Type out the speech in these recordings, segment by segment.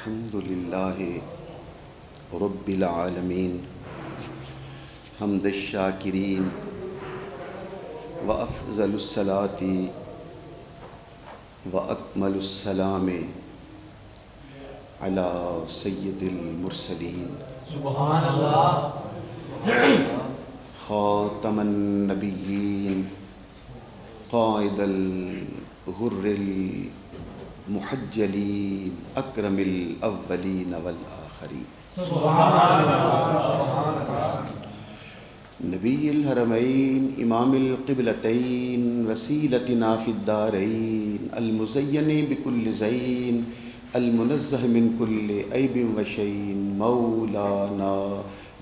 الحمد للہ رب العالمین حمد الشاکرین وافضل الصلاة واکمل السلام علی سید المرسلین سبحان اللہ خاتم النبیین قائد الغر المحجلین اکرم الاولین والآخرین سبحان اللہ نبی الحرمین امام القبلتین وسیلتنا فی الدارین المزین بکل زین المنزہ من کل عیب وشین مولانا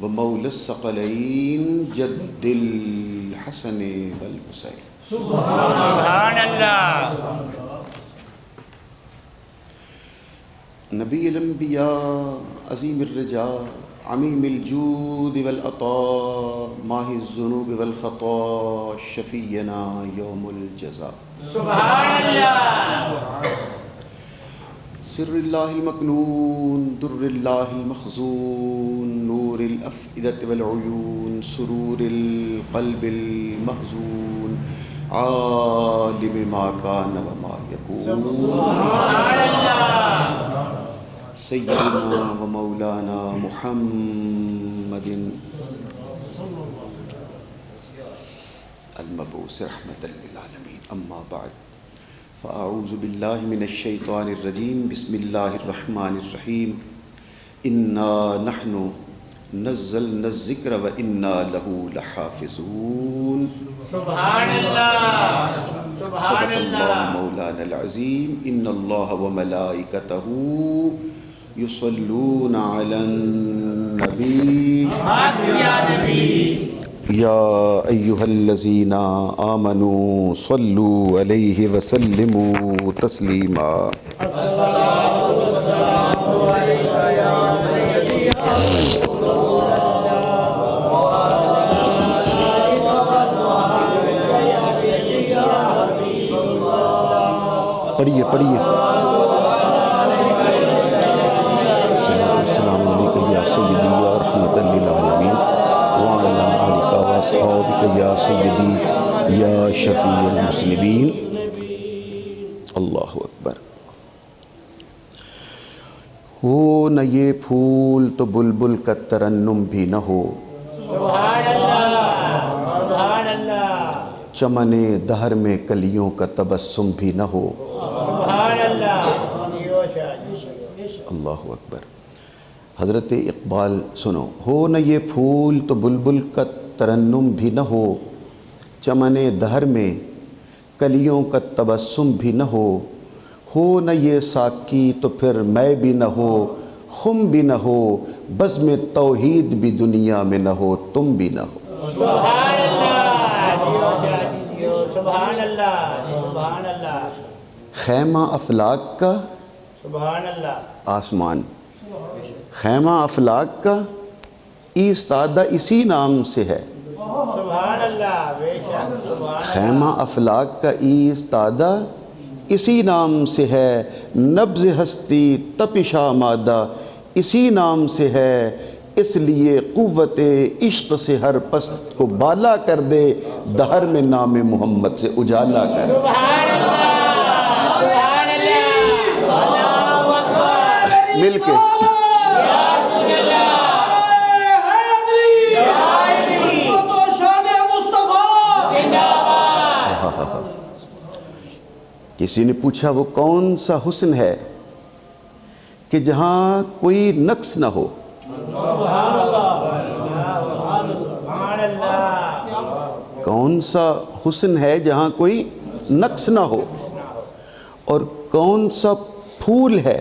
ومولا الثقلین جد الحسن والحسین سبحان اللہ نبی الانبیاء عظیم الرجاء عمیم الجود والعطاء ماہی الذنوب والخطا شفیعنا یوم الجزاء سبحان اللہ سر اللہ المکنون در اللہ المخزون نور الافئدة والعیون سرور القلب المحزون عالم ما کان وما یکون سبحان اللہ سیدنا و مولانا محمد المبعوث رحمة للعالمین اما بعد فاعوذ باللہ من الشیطان الرجیم بسم اللہ الرحمن الرحیم انا نحن نزلنا الذکر و انا له لحافظون سبحان اللہ صدق سبحان اللہ اللہ مولانا العظیم ان اللہ وملائکتہ یصلون علی النبی یا نبی یا ایہا الذین آمنوا صلوا علیہ وسلموا تسلیما پڑھیے پڑھیے السلام علیکم یا سیدی یا رحمت للعالمین وعلی آلک و اصحابک یا سیدی یا شفیع المسلمین اللہ اکبر ہو نہ یہ پھول تو بلبل کا ترنم بھی نہ ہو سبحان اللہ سبحان اللہ چمن دہر میں کلیوں کا تبسم بھی نہ ہو سبحان اللہ اللہ اکبر حضرت اقبال سنو ہو نہ یہ پھول تو بلبل کا ترنم بھی نہ ہو چمن دہر میں کلیوں کا تبسم بھی نہ ہو نہ یہ ساکی تو پھر میں بھی نہ ہو خم بھی نہ ہو بزم توحید بھی دنیا میں نہ ہو تم بھی نہ ہو سبحان اللہ سبحان اللہ سبحان اللہ خیمہ افلاک کا سبحان اللہ آسمان خیمہ افلاک کا ایستادہ اسی نام سے ہے سبحان اللہ بے شک سبحان خیمہ افلاک کا ایستادہ اسی نام سے ہے نبض ہستی تپش آمادہ اسی نام سے ہے اس لیے قوت عشق سے ہر پست کو بالا کر دے دہر میں نام محمد سے اجالا کر دے سبحان اللہ سبحان اللہ مل کے کسی نے پوچھا وہ کون سا حسن ہے کہ جہاں کوئی نقص نہ ہو کون سا حسن ہے جہاں کوئی نقص نہ ہو اور کون سا پھول ہے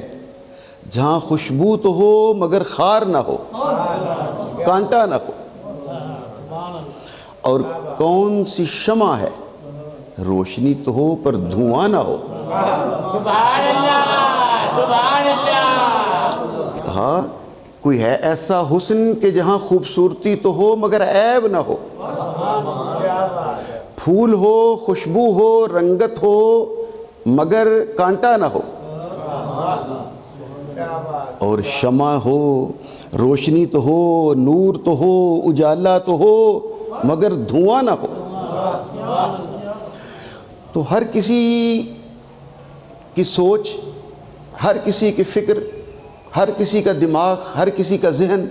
جہاں خوشبو تو ہو مگر خار نہ ہو کانٹا نہ ہو اور کون سی شمع ہے روشنی تو ہو پر دھواں نہ ہو سبحان اللہ سبحان اللہ ہاں کوئی ہے ایسا حسن کہ جہاں خوبصورتی تو ہو مگر عیب نہ ہو پھول ہو خوشبو ہو رنگت ہو مگر کانٹا نہ ہو کیا بات اور شمع ہو، روشنی تو ہو، نور تو ہو، اجالا تو ہو، مگر دھواں نہ ہو۔ تو ہر کسی کی سوچ، ہر کسی کی فکر، ہر کسی کا دماغ، ہر کسی کا ذہن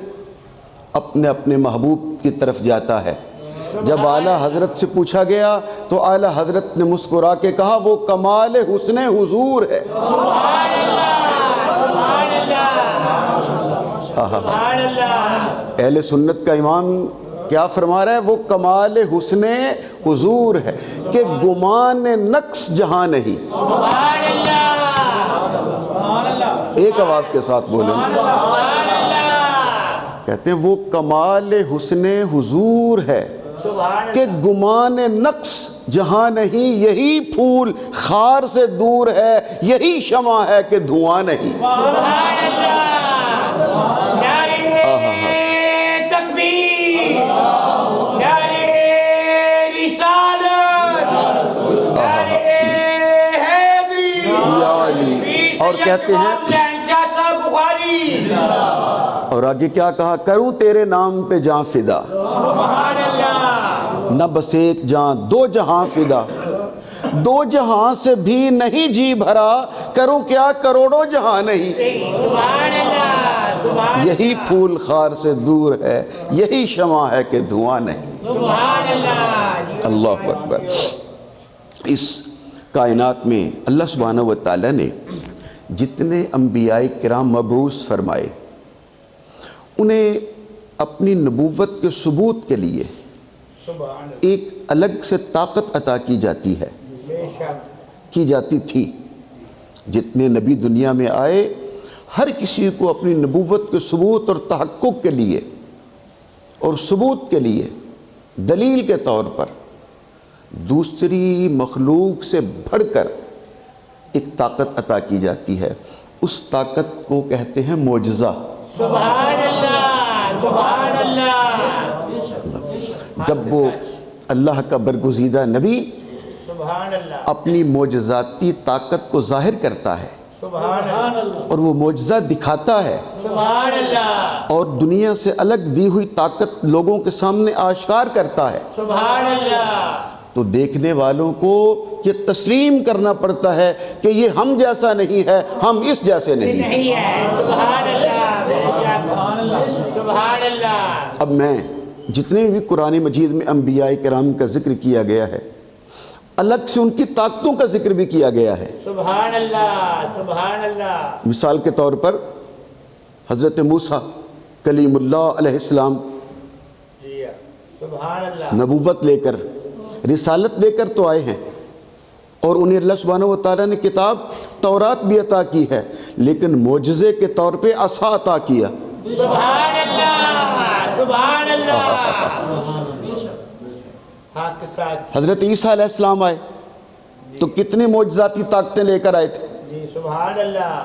اپنے اپنے محبوب کی طرف جاتا ہے۔ جب اعلیٰ حضرت سے پوچھا گیا تو اعلیٰ حضرت نے مسکرا کے کہا وہ کمال حسن حضور ہے۔ سبحان اللہ سبحان اللہ۔ اہل سنت کا امام کیا فرما رہا ہے؟ وہ کمال حسن حضور ہے کہ گمان نقص جہاں نہیں۔ سبحان اللہ ایک آواز کے ساتھ بولیں۔ سبحان اللہ کہتے ہیں وہ کمال حسن حضور ہے سبحان کہ گمان نقص جہاں نہیں، یہی پھول خار سے دور ہے، یہی شمع ہے کہ دھواں نہیں۔ سبحان اللہ۔ نعرہ تکبیر، نعرہ رسالت، نعرہ حیدری، یا علی۔ اور کہتے ہیں بخاری، اور آگے کیا کہا؟ کروں تیرے نام پہ جاں فدا، سبحان اللہ نہ بس ایک جاں دو جہاں فدا، دو جہاں سے بھی نہیں جی بھرا، کروں کیا کروڑوں جہاں نہیں۔ سبحان اللہ سبحان یہی پھول خار سے دور ہے، یہی شمع ہے کہ دھواں نہیں۔ سبحان اللہ۔ اللہ اکبر۔ اس کائنات میں اللہ سبحانہ و تعالیٰ نے جتنے انبیاء کرام مبعوث فرمائے، انہیں اپنی نبوت کے ثبوت کے لیے سبحان اللہ ایک الگ سے طاقت عطا کی جاتی ہے، بے شک کی جاتی تھی۔ جتنے نبی دنیا میں آئے، ہر کسی کو اپنی نبوت کے ثبوت اور تحقق کے لیے اور ثبوت کے لیے دلیل کے طور پر دوسری مخلوق سے بڑھ کر ایک طاقت عطا کی جاتی ہے۔ اس طاقت کو کہتے ہیں معجزہ۔ سبحان اللہ سبحان اللہ جب وہ اللہ کا برگزیدہ نبی سبحان اللہ اپنی معجزاتی طاقت کو ظاہر کرتا ہے سبحان اللہ اور وہ معجزہ دکھاتا ہے سبحان اللہ اور دنیا سے الگ دی ہوئی طاقت لوگوں کے سامنے آشکار کرتا ہے، سبحان اللہ تو دیکھنے والوں کو یہ تسلیم کرنا پڑتا ہے کہ یہ ہم جیسا نہیں ہے، ہم اس جیسے نہیں ہیں۔ نہیں ہے۔ سبحان اللہ بے شک سبحان اللہ۔ اب میں جتنے بھی قرآن مجید میں انبیاء کرام کا ذکر کیا گیا ہے، الگ سے ان کی طاقتوں کا ذکر بھی کیا گیا ہے۔ سبحان اللہ سبحان اللہ مثال کے طور پر حضرت موسیٰ کلیم اللہ علیہ السلام جی سبحان اللہ نبوت لے کر، رسالت لے کر تو آئے ہیں، اور انہیں اللہ سبحانہ و تعالیٰ نے کتاب تورات بھی عطا کی ہے، لیکن معجزے کے طور پہ عصا عطا کیا۔ سبحان اللہ سبحان اللہ حق کے ساتھ حضرت عیسیٰ علیہ السلام آئے تو کتنی معجزاتی طاقتیں لے کر آئے تھے۔ جی سبحان اللہ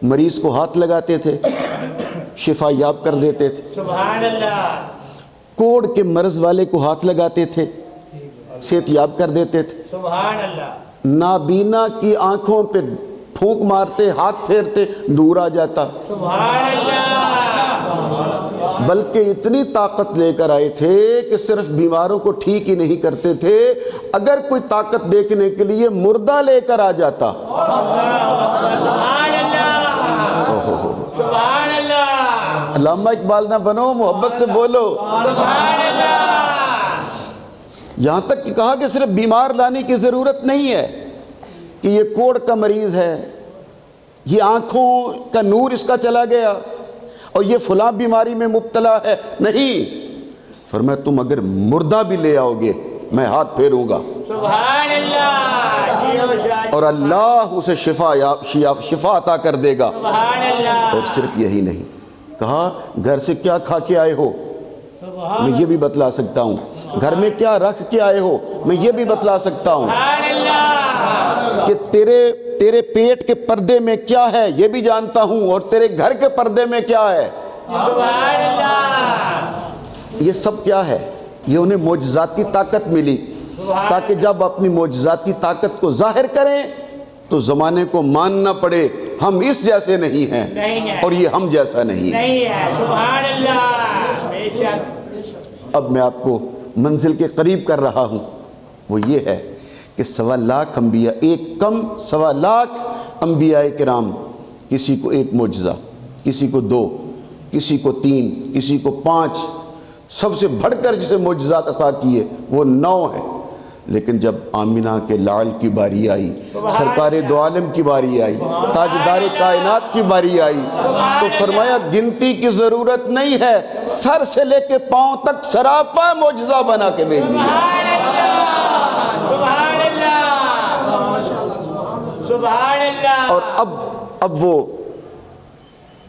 مریض کو ہاتھ لگاتے تھے، شفا یاب کر دیتے تھے، سبحان اللہ کوڑ کے مرض والے کو ہاتھ لگاتے تھے، صحت یاب کر دیتے تھے، سبحان اللہ نابینا کی آنکھوں پہ پھونک مارتے، ہاتھ پھیرتے، نور آ جاتا۔ سبحان اللہ بلکہ اتنی طاقت لے کر آئے تھے کہ صرف بیماروں کو ٹھیک ہی نہیں کرتے تھے، اگر کوئی طاقت دیکھنے کے لیے مردہ لے کر آ جاتا۔ سبحان اللہ سبحان اللہ علامہ اقبال نہ بنو، محبت سے بولو۔ سبحان اللہ یہاں تک کہ کہا کہ صرف بیمار لانے کی ضرورت نہیں ہے کہ یہ کوڑ کا مریض ہے، یہ آنکھوں کا نور اس کا چلا گیا اور یہ فلاں بیماری میں مبتلا ہے، نہیں، فرمایا تم اگر مردہ بھی لے آؤ گے میں ہاتھ پھیروں گا سبحان اللہ اور اللہ اسے شفا عطا کر دے گا۔ سبحان اللہ اور صرف یہی نہیں، کہا گھر سے کیا کھا کے آئے ہو میں یہ بھی بتلا سکتا ہوں، گھر میں کیا رکھ کے آئے ہو میں یہ بھی بتلا سکتا ہوں، سبحان اللہ کہ تیرے پیٹ کے پردے میں کیا ہے یہ بھی جانتا ہوں، اور تیرے گھر کے پردے میں کیا ہے۔ سبحان اللہ یہ سب کیا ہے؟ یہ انہیں معجزاتی طاقت ملی تاکہ جب اپنی معجزاتی طاقت کو ظاہر کریں تو زمانے کو ماننا پڑے ہم اس جیسے نہیں ہیں نہیں ہے، اور یہ ہم جیسا نہیں ہے۔ نہیں ہے، سبحان اللہ، بے شک، اب میں آپ کو منزل کے قریب کر رہا ہوں، وہ یہ ہے کہ 1.25 لاکھ انبیاء، ایک کم 1.25 لاکھ انبیاء کرام، کسی کو ایک معجزہ، کسی کو 2، کسی کو 3، کسی کو 5، سب سے بڑھ کر جسے معجزات عطا کیے وہ 9 ہے۔ لیکن جب آمینہ کے لاڑ کی باری آئی، سرکار دو عالم کی باری آئی، تاجدار کائنات کی باری آئی، تو فرمایا گنتی کی ضرورت نہیں ہے، سر سے لے کے پاؤں تک سراپا معجزہ بنا کے بھیج دیا۔ سبحان اللہ، سبحان اللہ۔ اور اب وہ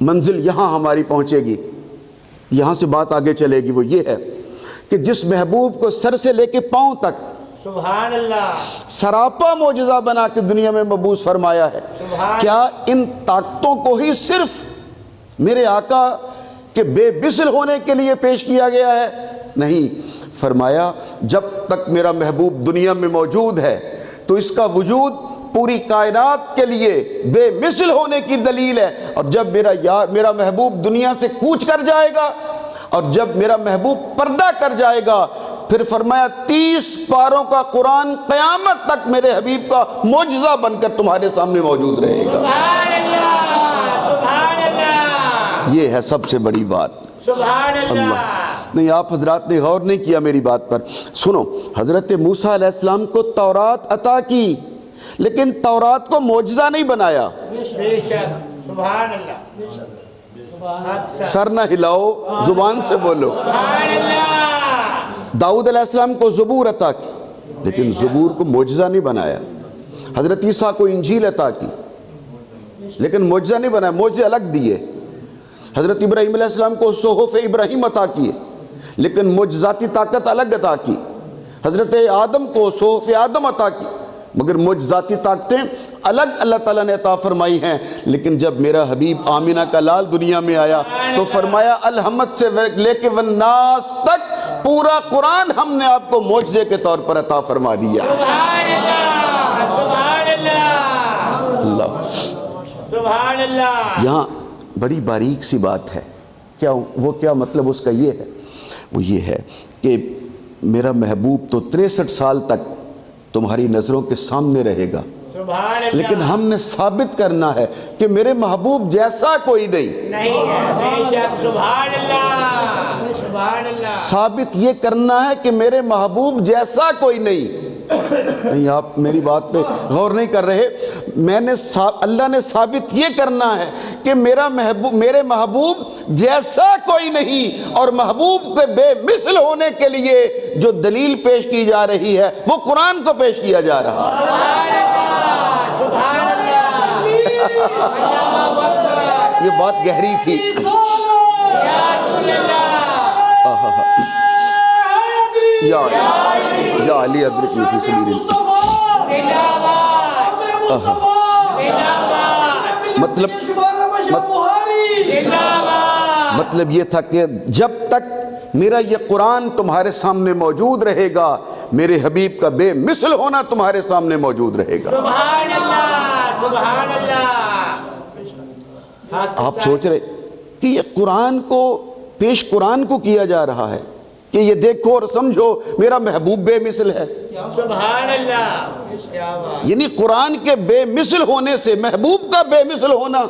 منزل یہاں ہماری پہنچے گی، یہاں سے بات آگے چلے گی، وہ یہ ہے کہ جس محبوب کو سر سے لے کے پاؤں تک سبحان اللہ، سراپا معجزہ بنا کے دنیا میں مبعوث فرمایا ہے، کیا ان طاقتوں کو ہی صرف میرے آقا کے بے مثل ہونے کے لیے پیش کیا گیا ہے؟ نہیں، فرمایا جب تک میرا محبوب دنیا میں موجود ہے تو اس کا وجود پوری کائنات کے لیے بے مثل ہونے کی دلیل ہے، اور جب میرا محبوب دنیا سے کوچ کر جائے گا اور جب میرا محبوب پردہ کر جائے گا، پھر فرمایا 30 پاروں کا قرآن قیامت تک میرے حبیب کا معجزہ بن کر تمہارے سامنے موجود رہے گا۔ سبحان اللہ، سبحان اللہ، یہ ہے سب سے بڑی بات۔ سبحان اللہ۔ نہیں، آپ حضرات نے غور نہیں کیا میری بات پر۔ سنو، حضرت موسیٰ علیہ السلام کو تورات عطا کی، لیکن تورات کو معجزہ نہیں بنایا۔ بے شک، سبحان اللہ، سر نہ ہلاؤ، زبان سے بولو۔ سبحان اللہ۔ داؤد علیہ السلام کو زبور عطا کی، لیکن زبور کو معجزہ نہیں بنایا۔ حضرت عیسیٰ کو انجیل عطا کی، لیکن معجزہ نہیں بنایا، معجزے الگ دیے۔ حضرت ابراہیم علیہ السلام کو صحف ابراہیم عطا کیے، لیکن معجزاتی طاقت الگ عطا کی۔ حضرت آدم کو صحف آدم عطا کی، مگر معجزاتی طاقتیں الگ اللہ تعالیٰ نے عطا فرمائی ہیں۔ لیکن جب میرا حبیب آمینہ کا لال دنیا میں آیا تو فرمایا الحمد سے لے کے والناس تک پورا قرآن ہم نے آپ کو معجزے کے طور پر عطا فرما دیا۔ سبحان اللہ، سبحان اللہ، اللہ، سبحان اللہ۔ یہاں بڑی باریک سی بات ہے، کیا مطلب اس کا یہ ہے، وہ یہ ہے کہ میرا محبوب تو 63 سال تک تمہاری نظروں کے سامنے رہے گا، سبحان اللہ، لیکن ہم نے ثابت کرنا ہے کہ میرے محبوب جیسا کوئی نہیں۔ نہیں ہے، بے شک، سبحان اللہ، سبحان اللہ۔ ثابت یہ کرنا ہے کہ میرے محبوب جیسا کوئی نہیں۔ نہیں، آپ میری بات پہ غور نہیں کر رہے۔ اللہ نے ثابت یہ کرنا ہے کہ میرے محبوب جیسا کوئی نہیں، اور محبوب کے بے مثل ہونے کے لیے جو دلیل پیش کی جا رہی ہے وہ قرآن کو پیش کیا جا رہا ہے۔ سبحان اللہ، اللہ اکبر، یہ بات گہری تھی۔ یا رسول اللہ، یا علی ادرکنی فی سبیل اللہ۔ مطلب یہ تھا کہ جب تک میرا یہ قرآن تمہارے سامنے موجود رہے گا، میرے حبیب کا بے مثل ہونا تمہارے سامنے موجود رہے گا۔ سبحان اللہ، سبحان اللہ۔ آپ سوچ رہے کہ یہ قرآن کو پیش قرآن کو کیا جا رہا ہے کہ یہ دیکھو اور سمجھو میرا محبوب بے مثل ہے۔ سبحان اللہ، کیا بات، یعنی قرآن کے بے مثل ہونے سے محبوب کا بے مثل ہونا۔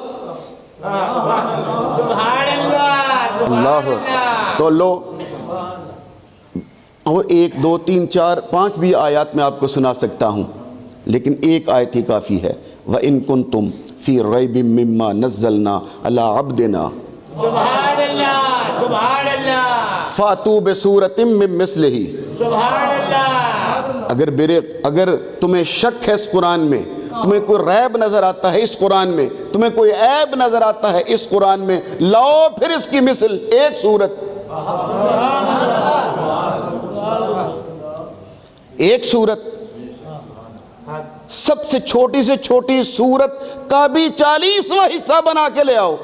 سبحان اللہ، اللہ، تو لو، اور 1 2 3 4 5 بھی آیات میں آپ کو سنا سکتا ہوں، لیکن ایک آیت ہی کافی ہے۔ وَإِن كُنتُمْ فِي رَيْبٍ مِّمَّا نَزَّلْنَا عَلَىٰ عَبْدِنَا سبحان اللہ، سبحان اللہ، فَأْتُوا بِسُورَةٍ مِّن مِّثْلِهِ۔ سبحان اللہ۔ اگر تمہیں شک ہے اس قرآن میں، تمہیں کوئی ریب نظر آتا ہے اس قرآن میں، تمہیں کوئی عیب نظر آتا ہے اس قرآن میں، لاؤ پھر اس کی مثل ایک سورت، ایک سورت، سب سے چھوٹی سے چھوٹی سورت کا بھی 40واں حصہ بنا کے لے آؤ۔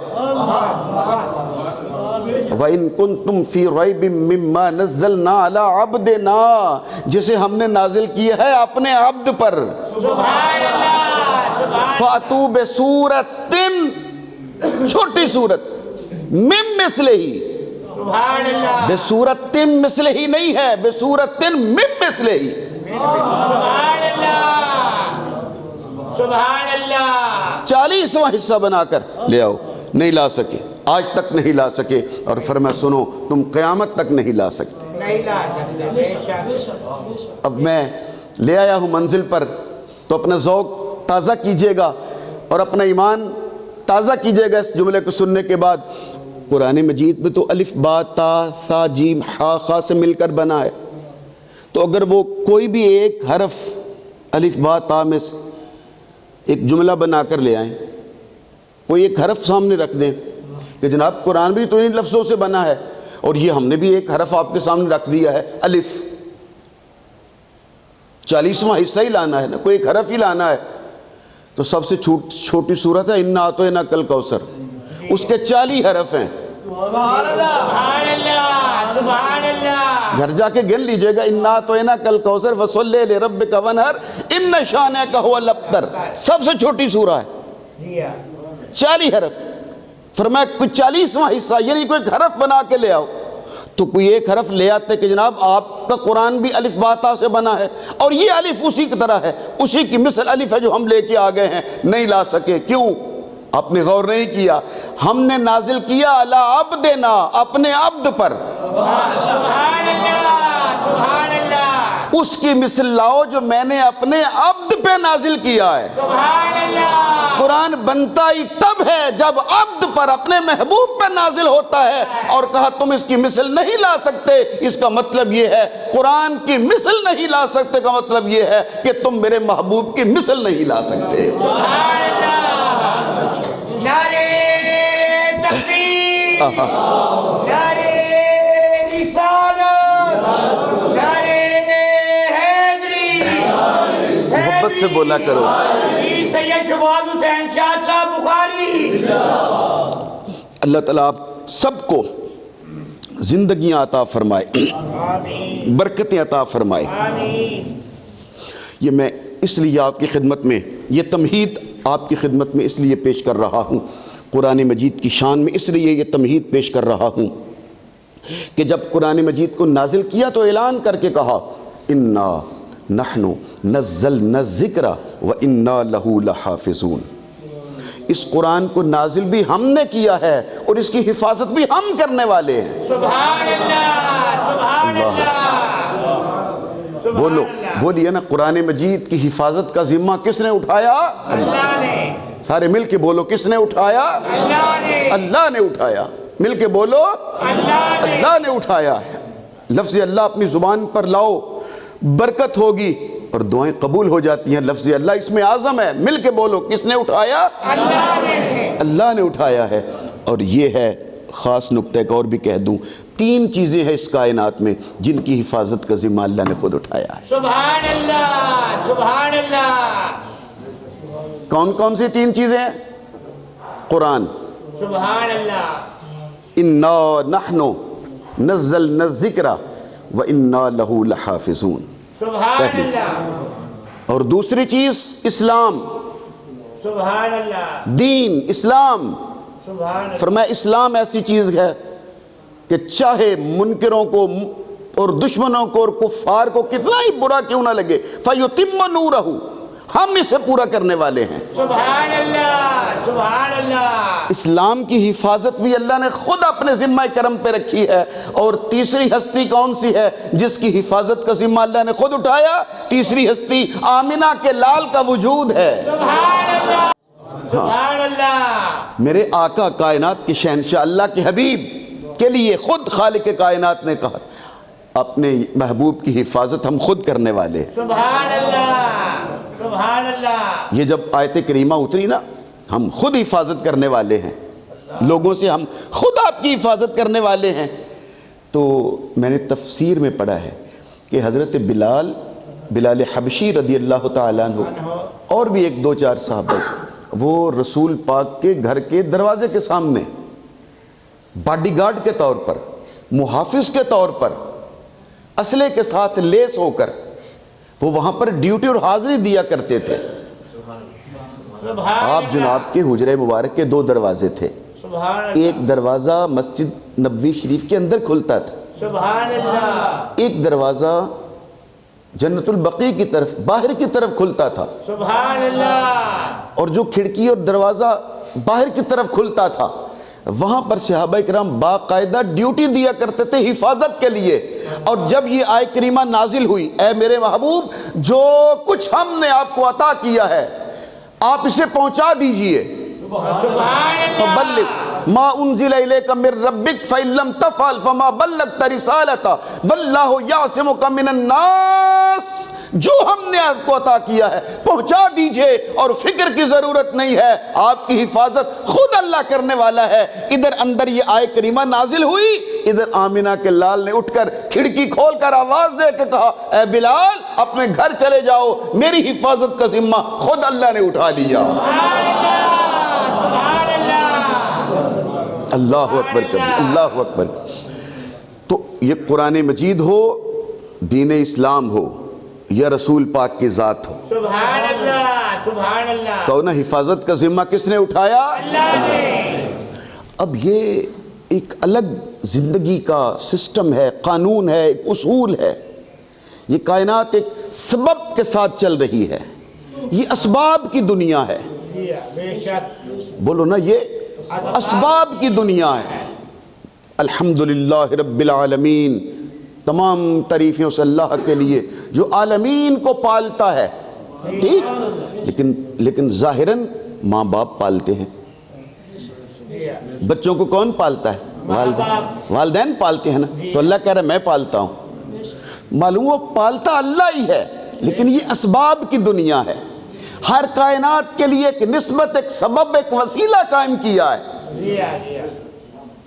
وَإِن كُنتُمْ فِي رَيْبٍ مِّمَّا نَزَّلْنَا عَلَىٰ عَبْدِنَا، جسے ہم نے نازل کیا ہے اپنے عبد پر۔ سبحان اللہ، سبحان فَأْتُوا بِسُورَةٍ، چھوٹی صورت، مِن مِثْلِهِ، سبحان اللہ بِسُورَةٍ مِثْلِهِ نہیں ہے، بِسُورَةٍ مِن مِثْلِهِ، سبحان اللہ سبحان اللہ 40واں حصہ بنا کر لے آؤ، نہیں لا سکے، آج تک نہیں لا سکے، اور فرمایا سنو تم قیامت تک نہیں لا سکتے۔ نہیں لا سکتے بے شک اب میں لے آیا ہوں منزل پر، تو اپنا ذوق تازہ کیجئے گا اور اپنا ایمان تازہ کیجئے گا اس جملے کو سننے کے بعد۔ قرآن مجید میں تو الف با تا سا جیم ہا خا سے مل کر بنا ہے، تو اگر وہ کوئی بھی ایک حرف الف با تا میں سے ایک جملہ بنا کر لے آئیں، کوئی ایک حرف سامنے رکھ دیں کہ جناب قرآن بھی تو انہی لفظوں سے بنا ہے، اور یہ ہم نے بھی ایک حرف آپ کے سامنے رکھ دیا ہے الف، 40واں حصہ ہی لانا ہے نا، کوئی ایک حرف ہی لانا ہے، تو سب سے چھوٹی صورت ہے اِنَّا أَعْطَيْنَاكَ الْكَوْثَرَ، اس کے 40 حرف ہیں۔ سبحان اللہ سبحان اللہ گھر جا کے گن لیجئے گا، اِنَّا أَعْطَيْنَاكَ الْكَوْثَرَ فَصَلِّ لِرَبِّكَ وَانْحَرْ إِنَّ شَانِئَكَ هُوَ الْأَبْتَرُ، سب سے چھوٹی سورہ ہے، 40 حرف۔ فرمایا کوئی 40واں حصہ یعنی کوئی ایک حرف بنا کے لے آؤ، تو کوئی ایک حرف لے آتے کہ جناب آپ کا قرآن بھی الف با تا سے بنا ہے، اور یہ الف اسی کی طرح ہے، اسی کی مثل الف ہے جو ہم لے کے آ گئے ہیں، نہیں لا سکے۔ کیوں؟ آپ نے غور نہیں کیا، ہم نے نازل کیا علی عبدنا، اپنے عبد پر، سبحان اللہ سبحان اللہ اس کی مثل لاؤ جو میں نے اپنے عبد پہ نازل کیا ہے۔ سبحان اللہ قرآن بنتا ہی تب ہے جب عبد پر اپنے محبوب پر نازل ہوتا ہے، اور کہا تم اس کی مثل نہیں لا سکتے، اس کا مطلب یہ ہے قرآن کی مثل نہیں لا سکتے کا مطلب یہ ہے کہ تم میرے محبوب کی مثل نہیں لا سکتے۔ سبحان اللہ نعرے تکبیر نعرے رسالت نعرے حیدری محبت سے بولا کرو۔ سید شہباز حسین شاہ صاحب بخاری۔ اللہ تعالیٰ آپ سب کو زندگیاں عطا فرمائے، آمین برکتیں عطا فرمائے۔ آمین یہ میں اس لیے آپ کی خدمت میں یہ تمہید آپ کی خدمت میں اس لیے پیش کر رہا ہوں، قرآن مجید کی شان میں اس لیے یہ تمہید پیش کر رہا ہوں کہ جب قرآن مجید کو نازل کیا تو اعلان کر کے کہا اِنَّا نَحْنُ نَزَّلْنَا الذِّكْرَ وَإِنَّا لَهُ لَحَافِظُونَ، اس قرآن کو نازل بھی ہم نے کیا ہے اور اس کی حفاظت بھی ہم کرنے والے ہیں۔ سبحان اللہ سبحان اللہ بولو بولیے نا، قرآن مجید کی حفاظت کا ذمہ کس نے اٹھایا؟ اللہ نے سارے مل کے بولو، کس نے اٹھایا؟ اللہ نے اللہ نے اٹھایا۔ مل کے بولو، اللہ نے اللہ نے اٹھایا ہے۔ لفظ اللہ اپنی زبان پر لاؤ، برکت ہوگی اور دعائیں قبول ہو جاتی ہیں۔ لفظ اللہ اس میں اعظم ہے، مل کے بولو، کس نے اٹھایا؟ اللہ نے اللہ نے اٹھایا ہے۔ اور یہ ہے خاص نقطہ ایک اور بھی کہہ دوں، 3 چیزیں ہیں اس کائنات میں جن کی حفاظت کا ذمہ اللہ نے خود اٹھایا ہے۔ سبحان اللہ سبحان اللہ کون کون سی 3 چیزیں ہیں؟ قرآن، سبحان اللہ اِنَّا نَحْنُ نَزَّلْنَا الذِّكْرَ وَإِنَّا لَهُ لَحَافِظُونَ، سبحان پہلی۔ اللہ اور دوسری چیز اسلام، سبحان اللہ دین، اسلام۔ سبحان اللہ فرمایا اسلام ایسی چیز ہے کہ چاہے منکروں کو اور دشمنوں کو اور کفار کو کتنا ہی برا کیوں نہ لگے، فَيُتِمَّ نُورَهُ، ہم اسے پورا کرنے والے ہیں۔ سبحان اللہ سبحان اللہ اسلام کی حفاظت بھی اللہ نے خود اپنے ذمہ کرم پہ رکھی ہے۔ اور تیسری ہستی کون سی ہے جس کی حفاظت کا ذمہ اللہ نے خود اٹھایا؟ تیسری ہستی آمنہ کے لال کا وجود ہے۔ سبحان اللہ سبحان اللہ میرے آقا کائنات کے شہنشاہ اللہ کے حبیب کے لیے خود خالق کائنات نے کہا اپنے محبوب کی حفاظت ہم خود کرنے والے ہیں۔ سبحان اللہ سبحان اللہ یہ جب آیت کریمہ اتری نا، ہم خود حفاظت کرنے والے ہیں، لوگوں سے ہم خود آپ کی حفاظت کرنے والے ہیں، تو میں نے تفسیر میں پڑھا ہے کہ حضرت بلال حبشی رضی اللہ تعالیٰ عنہ اور بھی 1-2-4 صحابہ وہ رسول پاک کے گھر کے دروازے کے سامنے باڈی گارڈ کے طور پر، محافظ کے طور پر، اسلحے کے ساتھ لیس ہو کر وہ وہاں پر ڈیوٹی اور حاضری دیا کرتے تھے۔ سبحان آپ جناب کے حجرہ مبارک کے 2 دروازے تھے. سبحان اللہ ایک دروازہ مسجد نبوی شریف کے اندر کھلتا تھا, سبحان اللہ ایک دروازہ جنت البقیع کی طرف باہر کی طرف کھلتا تھا. سبحان اللہ اور جو کھڑکی اور دروازہ باہر کی طرف کھلتا تھا وہاں پر صحابہ کرام باقاعدہ ڈیوٹی دیا کرتے تھے حفاظت کے لیے. اور جب یہ آیت کریمہ نازل ہوئی, اے میرے محبوب جو کچھ ہم نے آپ کو عطا کیا ہے آپ اسے پہنچا دیجئے, سبحان اللہ فبلغ ما انزل الیک من ربک فإن لم تفعل فما بلغت رسالتہ واللہ یعصمک من الناس. جو ہم نے آپ کو عطا کیا ہے پہنچا دیجئے اور فکر کی ضرورت نہیں ہے, آپ کی حفاظت خود اللہ کرنے والا ہے. ادھر اندر یہ آیت کریمہ نازل ہوئی, ادھر آمنہ کے لال نے اٹھ کر کھڑکی کھول کر آواز دے کے کہا اے بلال اپنے گھر چلے جاؤ, میری حفاظت کا ذمہ خود اللہ نے اٹھا لیا. اللہ اکبر کبھی, اللہ اکبر. تو یہ قرآن مجید ہو, دین اسلام ہو, یا رسول پاک کی ذات ہو, سبحان اللہ سبحان اللہ کہو نا حفاظت کا ذمہ کس نے اٹھایا؟ اللہ نے. اب یہ ایک الگ زندگی کا سسٹم ہے, قانون ہے, ایک اصول ہے. یہ کائنات ایک سبب کے ساتھ چل رہی ہے, یہ اسباب کی دنیا ہے. بے شک بولو نا, یہ اسباب کی دنیا ہے. الحمدللہ رب العالمین, تمام تعریفیں اس اللہ کے لیے جو عالمین کو پالتا ہے. ٹھیک, لیکن ظاہراً ماں باپ پالتے ہیں. بچوں کو کون پالتا ہے؟ والدین پالتے ہیں نا. تو اللہ کہہ رہا ہے میں پالتا ہوں. معلوم وہ پالتا اللہ ہی ہے, لیکن یہ اسباب کی دنیا ہے. ہر کائنات کے لیے ایک نسبت, ایک سبب, ایک وسیلہ قائم کیا ہے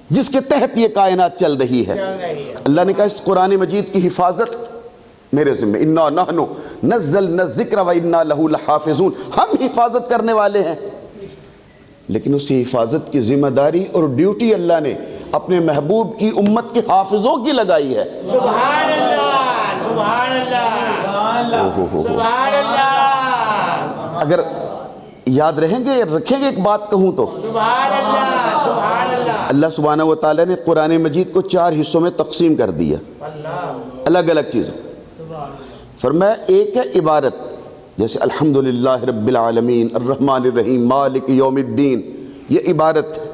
جس کے تحت یہ کائنات چل رہی ہے. اللہ نے کہا اس قرآن مجید کی حفاظت میرے ذمہ, انا نحن نزلنا الذکر و انا لہ لحافظون, ہم حفاظت کرنے والے ہیں. لیکن اس حفاظت کی ذمہ داری اور ڈیوٹی اللہ نے اپنے محبوب کی امت کے حافظوں کی لگائی ہے. سبحان اللہ سبحان اللہ سبحان اللہ. اگر یاد رہیں گے, رکھیں گے, ایک بات کہوں تو سبحان اللہ سبحان اللہ. اللہ سبحانہ و تعالیٰ نے قرآن مجید کو 4 حصوں میں تقسیم کر دیا, الگ الگ چیزوں. فرمایا ایک ہے عبارت, جیسے الحمدللہ رب العالمین الرحمن الرحیم مالک یوم الدین, یہ عبارت ہے.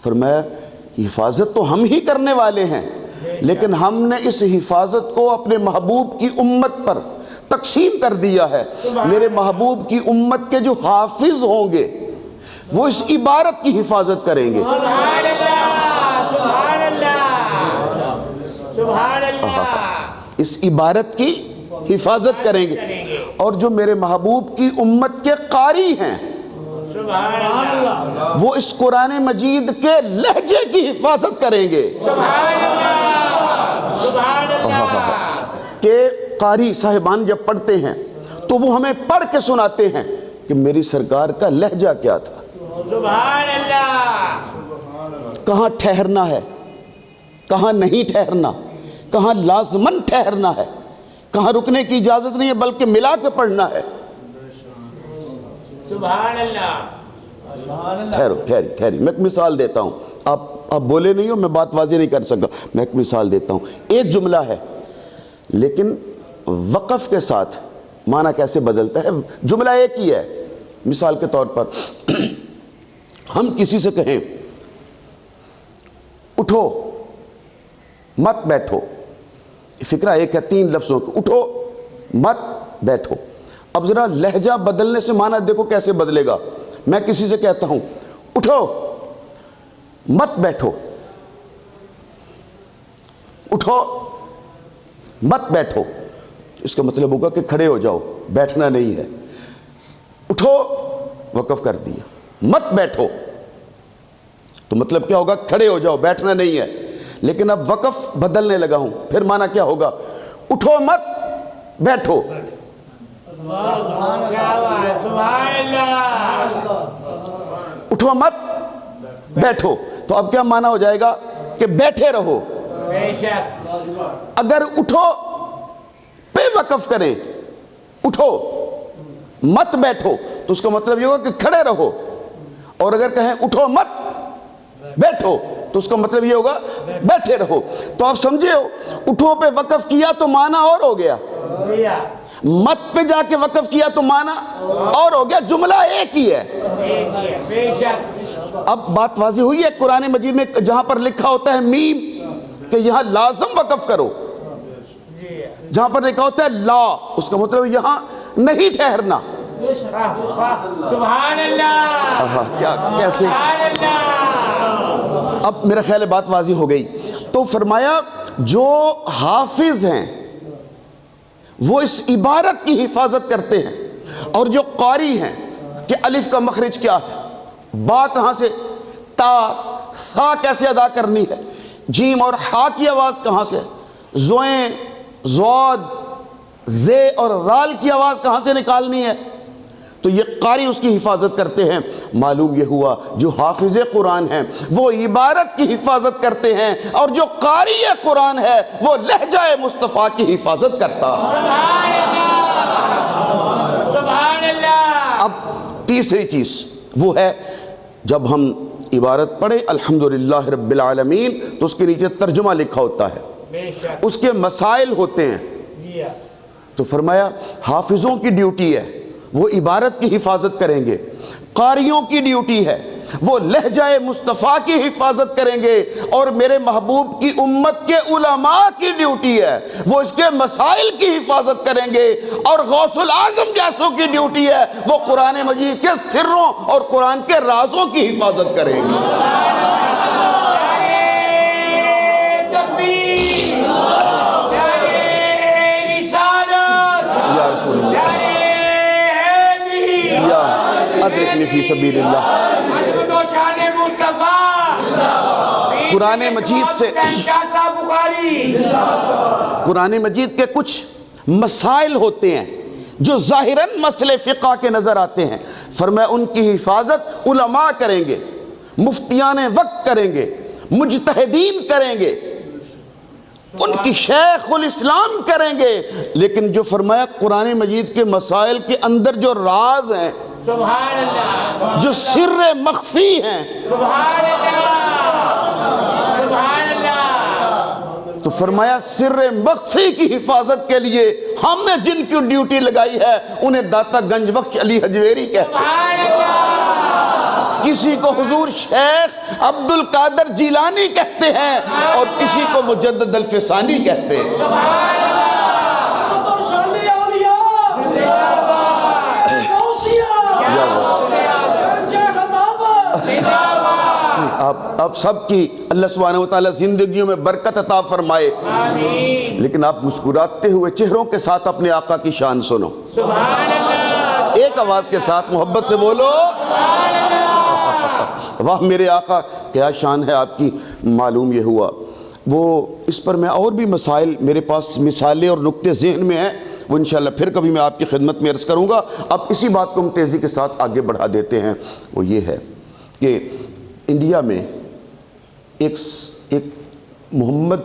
فرمایا حفاظت تو ہم ہی کرنے والے ہیں, لیکن ہم نے اس حفاظت کو اپنے محبوب کی امت پر تقسیم کر دیا ہے. میرے محبوب کی امت کے جو حافظ ہوں گے وہ اس عبارت کی حفاظت کریں گے. سبحان اللہ سبحان اللہ سبحان اللہ. اس عبارت کی حفاظت کریں گے. اور جو میرے محبوب کی امت کے قاری ہیں سبحان اللہ وہ اس قرآن مجید کے لہجے کی حفاظت کریں گے. سبحان اللہ سبحان اللہ. کہ قاری صاحبان جب پڑھتے ہیں تو وہ ہمیں پڑھ کے سناتے ہیں کہ میری سرکار کا لہجہ کیا تھا, سبحان اللہ. کہاں ٹھہرنا ہے, کہاں نہیں ٹھہرنا, کہاں لازمن ٹھہرنا ہے, کہاں رکنے کی اجازت نہیں ہے بلکہ ملا کے پڑھنا ہے. سبحان اللہ. ٹھہری میں ایک مثال دیتا ہوں. آپ بولے نہیں ہو, میں بات واضح نہیں کر سکا, میں ایک مثال دیتا ہوں. ایک جملہ ہے لیکن وقف کے ساتھ معنی کیسے بدلتا ہے. جملہ ایک ہی ہے. مثال کے طور پر ہم کسی سے کہیں اٹھو مت بیٹھو, فکرہ ایک ہے, 3 لفظوں کو, اٹھو مت بیٹھو. اب ذرا لہجہ بدلنے سے معنی دیکھو کیسے بدلے گا. میں کسی سے کہتا ہوں اٹھو مت بیٹھو, اٹھو مت بیٹھو, اس کا مطلب ہوگا کہ کھڑے ہو جاؤ, بیٹھنا نہیں ہے. اٹھو وقف کر دیا, مت بیٹھو تو مطلب کیا ہوگا, کھڑے ہو جاؤ, بیٹھنا نہیں ہے. لیکن اب وقف بدلنے لگا ہوں, پھر معنی کیا ہوگا, اٹھو مت بیٹھو. اٹھو مت بیٹھو, تو اب کیا معنی ہو جائے گا کہ بیٹھے رہو. اگر اٹھو پہ وقف کریں, اٹھو مت بیٹھو تو اس کا مطلب یہ ہوگا کہ کھڑے رہو، اور اگر کہیں اٹھو مت بیٹھو تو اس کا مطلب یہ ہوگا بیٹھے رہو۔ تو آپ سمجھے ہو، اٹھو پہ وقف کیا تو معنی اور ہو گیا، مت پہ جا کے وقف کیا تو معنی اور ہو گیا، جملہ ایک ہی ہے۔ بے شک اب بات واضح ہوئی ہے قرآن مجید میں جہاں پر لکھا ہوتا ہے میم کہ یہاں لازم وقف کرو، جہاں پر لکھا ہوتا ہے لا اس کا مطلب یہاں نہیں ٹھہرنا۔ سبحان اللہ، کیا کیسے؟ سبحان اللہ۔ اب میرا خیال ہے بات واضح ہو گئی۔ تو فرمایا جو حافظ ہیں وہ اس عبارت کی حفاظت کرتے ہیں، اور جو قاری ہیں کہ الف کا مخرج کیا ہے، با کہاں سے، تا، ثا کیسے ادا کرنی ہے، جیم اور ہا کی آواز کہاں سے، زوئیں، زواد، زے اور رال کی آواز کہاں سے نکالنی ہے، تو یہ قاری اس کی حفاظت کرتے ہیں۔ معلوم یہ ہوا جو حافظ قرآن ہیں وہ عبارت کی حفاظت کرتے ہیں، اور جو قاری قرآن ہے وہ لہجہ مصطفیٰ کی حفاظت کرتا۔ سبحان اللہ، سبحان اللہ۔ اب تیسری چیز وہ ہے جب ہم عبارت پڑھیں الحمدللہ رب العالمین تو اس کے نیچے ترجمہ لکھا ہوتا ہے، بے شک اس کے مسائل ہوتے ہیں۔ تو فرمایا حافظوں کی ڈیوٹی ہے وہ عبارت کی حفاظت کریں گے، قاریوں کی ڈیوٹی ہے وہ لہجہ مصطفیٰ کی حفاظت کریں گے، اور میرے محبوب کی امت کے علماء کی ڈیوٹی ہے وہ اس کے مسائل کی حفاظت کریں گے، اور غوث العظم جیسوں کی ڈیوٹی ہے وہ قرآن مجید کے سروں اور قرآن کے رازوں کی حفاظت کریں گے۔ یا رسول اللہ ادرکنی فی سبیل اللہ۔ قرآن مجید سے قرآن مجید کے کچھ مسائل ہوتے ہیں جو ظاہراً مسئلے فقہ کے نظر آتے ہیں، فرمایا ان کی حفاظت علماء کریں گے، مفتیان وقت کریں گے، مجتہدین کریں گے، ان کی شیخ الاسلام کریں گے، لیکن جو فرمایا قرآن مجید کے مسائل کے اندر جو راز ہیں، سبحان اللہ، جو سر مخفی ہیں، سبحان اللہ، سبحان اللہ، تو فرمایا سر مخفی کی حفاظت کے لیے ہم نے جن کی ڈیوٹی لگائی ہے انہیں داتا گنج بخش علی حجویری کہتے ہیں، سبحان اللہ، کسی کو حضور شیخ عبد القادر جیلانی کہتے ہیں، اور کسی کو مجدد الفسانی کہتے ہیں۔ آپ سب کی اللہ سبحانہ وتعالی زندگیوں میں برکت عطا فرمائے، لیکن آپ مسکراتے ہوئے چہروں کے ساتھ اپنے آقا کی شان سنو، سبحان اللہ، ایک آواز کے ساتھ محبت سے بولو، واہ میرے آقا کیا شان ہے آپ کی۔ معلوم یہ ہوا وہ اس پر میں اور بھی مسائل میرے پاس مثالیں اور نقطے ذہن میں ہیں، وہ انشاءاللہ پھر کبھی میں آپ کی خدمت میں عرض کروں گا۔ اب اسی بات کو ہم تیزی کے ساتھ آگے بڑھا دیتے ہیں، وہ یہ ہے کہ انڈیا میں ایک محمد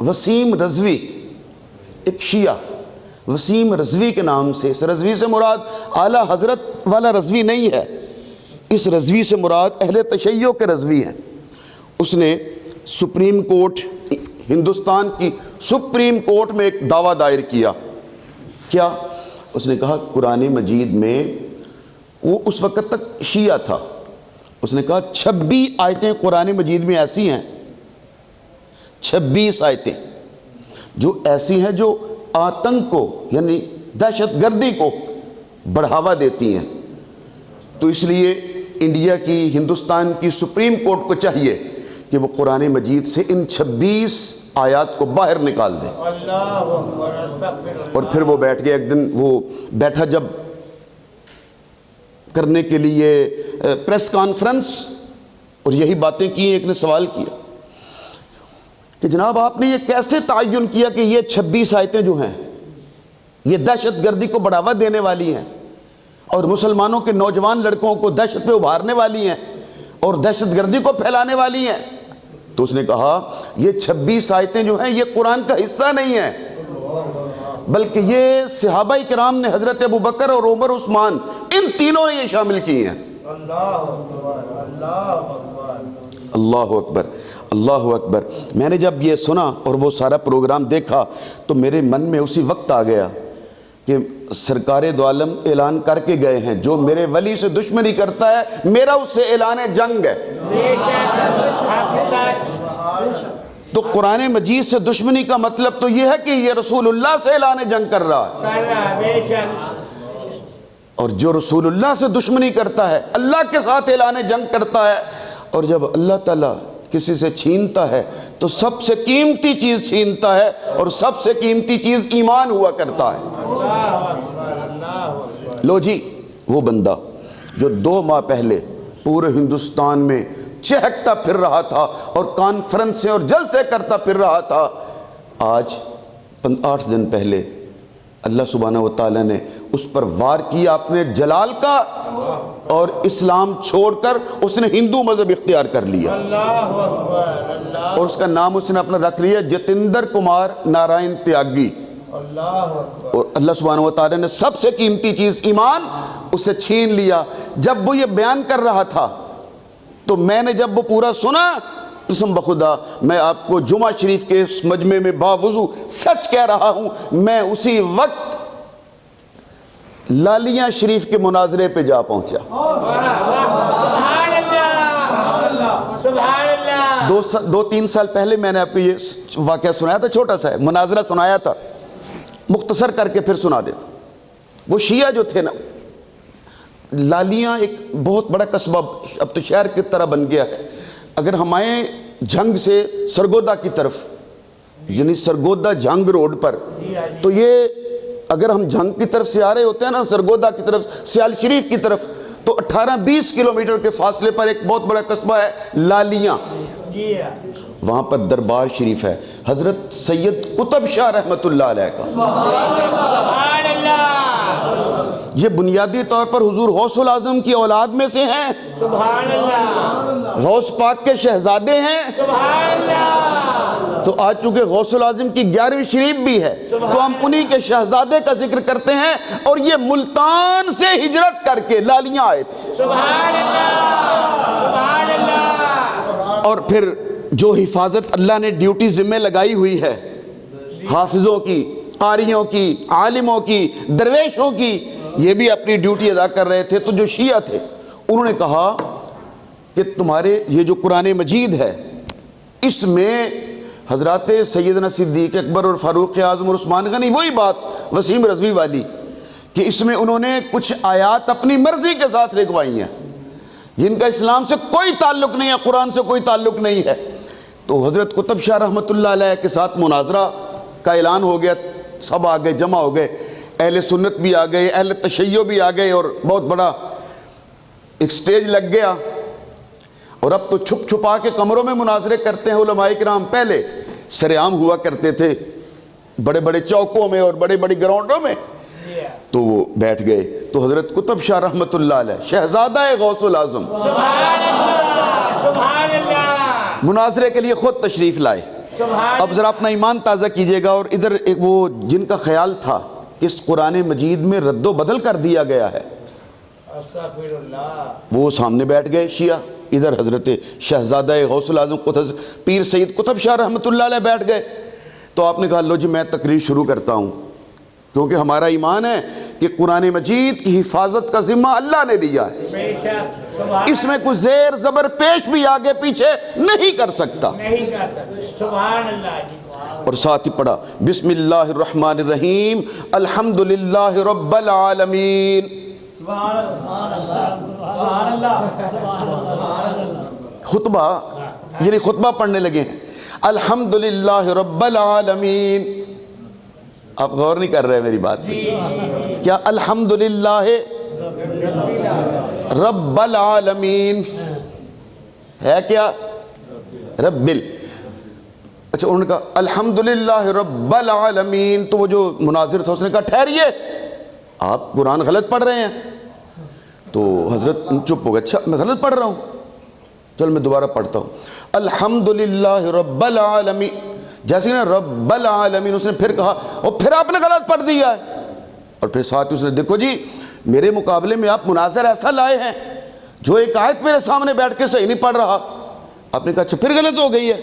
وسیم رضوی، ایک شیعہ وسیم رضوی کے نام سے، اس رضوی سے مراد اعلیٰ حضرت والا رضوی نہیں ہے، اس رضوی سے مراد اہل تشیع کے رضوی ہیں۔ اس نے سپریم کورٹ، ہندوستان کی سپریم کورٹ میں ایک دعویٰ دائر کیا، کیا؟ اس نے کہا قرآن مجید میں، وہ اس وقت تک شیعہ تھا، اس نے کہا 26 آیتیں قرآن مجید میں ایسی ہیں، 26 آیتیں جو ایسی ہیں جو آتنک کو یعنی دہشت گردی کو بڑھاوا دیتی ہیں۔ تو اس لیے انڈیا کی، ہندوستان کی سپریم کورٹ کو چاہیے کہ وہ قرآن مجید سے ان 26 آیات کو باہر نکال دے۔ اور پھر وہ بیٹھ گئے، ایک دن وہ بیٹھا جب کرنے کے لیے پریس کانفرنس، اور یہی باتیں کی، ایک نے سوال کیا کہ جناب آپ نے یہ کیسے تعین کیا کہ یہ 26 آیتیں جو ہیں یہ دہشت گردی کو بڑھاوا دینے والی ہیں اور مسلمانوں کے نوجوان لڑکوں کو دہشت پہ ابھارنے والی ہیں اور دہشت گردی کو پھیلانے والی ہیں؟ تو اس نے کہا یہ 26 آیتیں جو ہیں یہ قرآن کا حصہ نہیں ہیں، بلکہ یہ صحابہ کرام نے حضرت ابو بکر اور عمر عثمان ان تینوں نے یہ شامل کی ہیں۔ اللہ اکبر اللہ اکبر۔ میں نے جب یہ سنا اور وہ سارا پروگرام دیکھا تو میرے من میں اسی وقت آ گیا کہ سرکار دو عالم اعلان کر کے گئے ہیں جو میرے ولی سے دشمنی کرتا ہے میرا اس سے اعلان جنگ ہے۔ تو قرآن مجید سے دشمنی کا مطلب تو یہ ہے کہ یہ رسول اللہ سے اعلان جنگ کر رہا ہے، اور جو رسول اللہ سے دشمنی کرتا ہے اللہ کے ساتھ اعلان جنگ کرتا ہے، اور جب اللہ تعالیٰ کسی سے چھینتا ہے تو سب سے قیمتی چیز چھینتا ہے، اور سب سے قیمتی چیز ایمان ہوا کرتا ہے۔ لو جی، وہ بندہ جو 2 ماہ پہلے پورے ہندوستان میں چہکتا پھر رہا تھا اور کانفرنسیں اور جلسے کرتا پھر رہا تھا، آج 8 دن پہلے اللہ سبحانہ و تعالیٰ نے اس پر وار کیا اپنے جلال کا، اور اسلام چھوڑ کر اس نے ہندو مذہب اختیار کر لیا، اور اس کا نام اس نے اپنا رکھ لیا جتندر کمار نارائن تیاگی۔ اور اللہ سبحانہ و تعالیٰ نے سب سے قیمتی چیز ایمان اس سے چھین لیا۔ جب وہ یہ بیان کر رہا تھا تو میں نے جب وہ پورا سنا، قسم بخدا میں آپ کو جمعہ شریف کے اس مجمع میں باوضو سچ کہہ رہا ہوں، میں اسی وقت لالیاں شریف کے مناظرے پہ جا پہنچا۔ دو تین سال پہلے میں نے آپ کو یہ واقعہ سنایا تھا، چھوٹا سا ہے، مناظرہ سنایا تھا، مختصر کر کے پھر سنا دیتا۔ وہ شیعہ جو تھے نا، لالیاں ایک بہت بڑا قصبہ اب تو شہر کی طرح بن گیا ہے۔ اگر ہم آئیں جھنگ سے سرگودا کی طرف، یعنی سرگودا جھنگ روڈ پر، تو یہ اگر ہم جھنگ کی طرف سے آ رہے ہوتے ہیں نا سرگودا کی طرف، سیال شریف کی طرف، تو 18-20 کلومیٹر کے فاصلے پر ایک بہت بڑا قصبہ ہے لالیاں۔ وہاں پر دربار شریف ہے حضرت سید قطب شاہ رحمۃ اللہ علیہ کا۔ یہ بنیادی طور پر حضور غوث العظم کی اولاد میں سے ہیں، غوث پاک کے شہزادے ہیں۔ تو آج چونکہ غوث العظم کی 11ویں شریف بھی ہے تو ہم انہی کے شہزادے کا ذکر کرتے ہیں، اور یہ ملتان سے ہجرت کر کے لالیاں آئے تھے۔ اور پھر جو حفاظت اللہ نے ڈیوٹی ذمہ لگائی ہوئی ہے، حافظوں کی، قاریوں کی، عالموں کی، درویشوں کی، یہ بھی اپنی ڈیوٹی ادا کر رہے تھے۔ تو جو شیعہ تھے انہوں نے کہا کہ تمہارے یہ جو قرآن مجید ہے اس میں حضرات سیدنا صدیق اکبر اور فاروق اعظم اور عثمان غنی، وہی بات وسیم رضوی والی، کہ اس میں انہوں نے کچھ آیات اپنی مرضی کے ساتھ لکھوائی ہیں جن کا اسلام سے کوئی تعلق نہیں ہے، قرآن سے کوئی تعلق نہیں ہے۔ تو حضرت قطب شاہ رحمۃ اللہ علیہ کے ساتھ مناظرہ کا اعلان ہو گیا، سب آ گئے، جمع ہو گئے، اہل سنت بھی آ گئے، اہل تشیع بھی آ گئے، اور بہت بڑا ایک سٹیج لگ گیا۔ اور اب تو چھپ چھپا کے کمروں میں مناظرے کرتے ہیں علماء کرام، پہلے سرعام ہوا کرتے تھے بڑے بڑے چوکوں میں اور بڑے بڑے گراؤنڈوں میں۔ تو وہ بیٹھ گئے، تو حضرت قطب شاہ رحمۃ اللہ علیہ شہزادہ غوث العظم مناظرے کے لیے خود تشریف لائے۔ اب ذرا اپنا ایمان تازہ کیجئے گا، اور ادھر ایک وہ جن کا خیال تھا کہ اس قرآن مجید میں رد و بدل کر دیا گیا ہے، وہ سامنے بیٹھ گئے شیعہ، ادھر حضرت شہزادہ غوث العظم پیر سید قطب شاہ رحمۃ اللہ علیہ بیٹھ گئے۔ تو آپ نے کہا لو جی میں تقریر شروع کرتا ہوں، کیونکہ ہمارا ایمان ہے کہ قرآن مجید کی حفاظت کا ذمہ اللہ نے لیا ہے، اس میں کچھ زیر زبر پیش بھی آگے پیچھے نہیں کر سکتا۔ سبحان اللہ۔ اور ساتھ ہی پڑھا بسم اللہ الرحمن الرحیم الحمدللہ رب العالمین۔ خطبہ یعنی خطبہ پڑھنے لگے ہیں، الحمدللہ رب العالمین۔ آپ غور نہیں کر رہے میری بات پہ، کیا الحمدللہ رب العالمین ہے؟ کیا رب اچھا انہوں نے کہا الحمدللہ رب العالمین۔ تو وہ جو مناظر تھا اس نے کہا ٹھہریے، آپ قرآن غلط پڑھ رہے ہیں۔ تو حضرت چپ ہو گئے، اچھا میں غلط پڑھ رہا ہوں، چل میں دوبارہ پڑھتا ہوں، الحمدللہ رب العالمین۔ جیسے نا رب العالمین اس نے پھر کہا اور پھر آپ نے غلط پڑھ دیا ہے. اور پھر ساتھ اس نے دیکھو جی میرے مقابلے میں آپ مناظر ایسا لائے ہیں جو ایک آیت میرے سامنے بیٹھ کے صحیح نہیں پڑھ رہا. آپ نے کہا اچھا پھر غلط ہو گئی ہے.